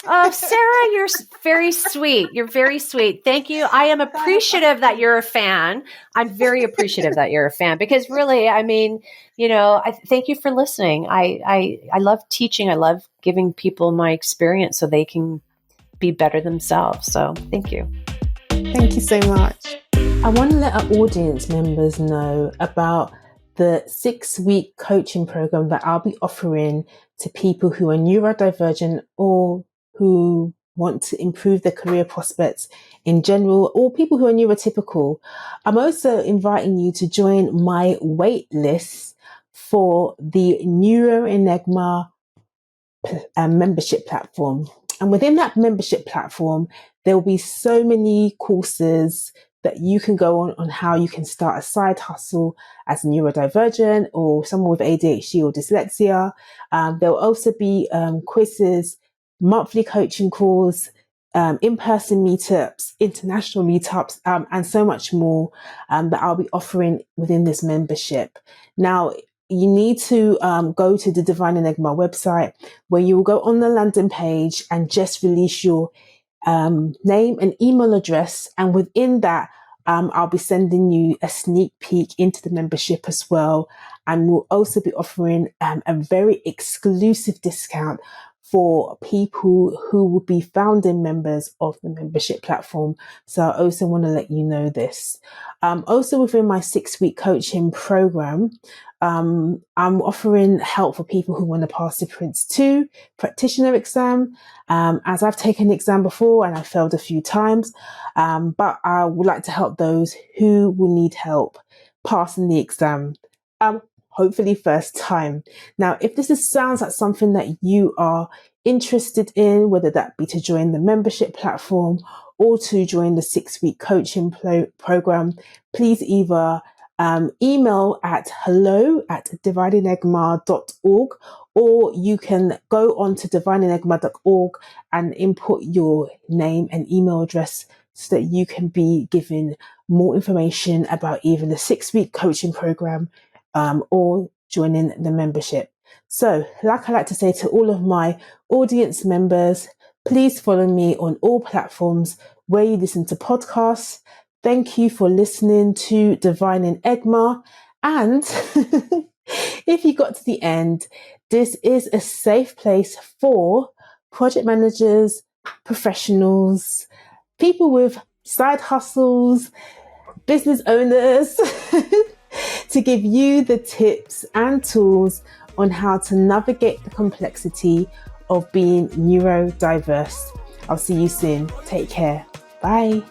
Speaker 3: Oh, Sarah, you're very sweet. You're very sweet. Thank you. I am appreciative that you're a fan. I'm very appreciative that you're a fan, because really, I mean, I thank you for listening. I love teaching. I love giving people my experience so they can be better themselves. So thank you.
Speaker 2: Thank you so much. I want to let our audience members know about the 6-week coaching program that I'll be offering to people who are neurodivergent or who want to improve their career prospects in general, or people who are neurotypical. I'm also inviting you to join my wait list for the Neuro Enigma membership platform. And within that membership platform, there will be so many courses that you can go on how you can start a side hustle as a neurodivergent or someone with ADHD or dyslexia. There will also be quizzes, monthly coaching calls, in-person meetups, international meetups, and so much more that I'll be offering within this membership. Now, you need to go to the Divine Enigma website, where you will go on the landing page and just release your name and email address. And within that, I'll be sending you a sneak peek into the membership as well. And we'll also be offering a very exclusive discount for people who will be founding members of the membership platform. So I also want to let you know this. Also within my 6-week coaching program, I'm offering help for people who want to pass the Prince 2 practitioner exam, as I've taken the exam before and I failed a few times, but I would like to help those who will need help passing the exam, hopefully first time. Now, if this sounds like something that you are interested in, whether that be to join the membership platform or to join the 6-week coaching program, please either email at hello@divineenigma.org, or you can go on to divineenigma.org and input your name and email address so that you can be given more information about either the 6-week coaching program or joining the membership. So, like I like to say to all of my audience members, please follow me on all platforms where you listen to podcasts. Thank you for listening to Divine Enigma. And if you got to the end, this is a safe place for project managers, professionals, people with side hustles, business owners, to give you the tips and tools on how to navigate the complexity of being neurodiverse. I'll see you soon. Take care. Bye.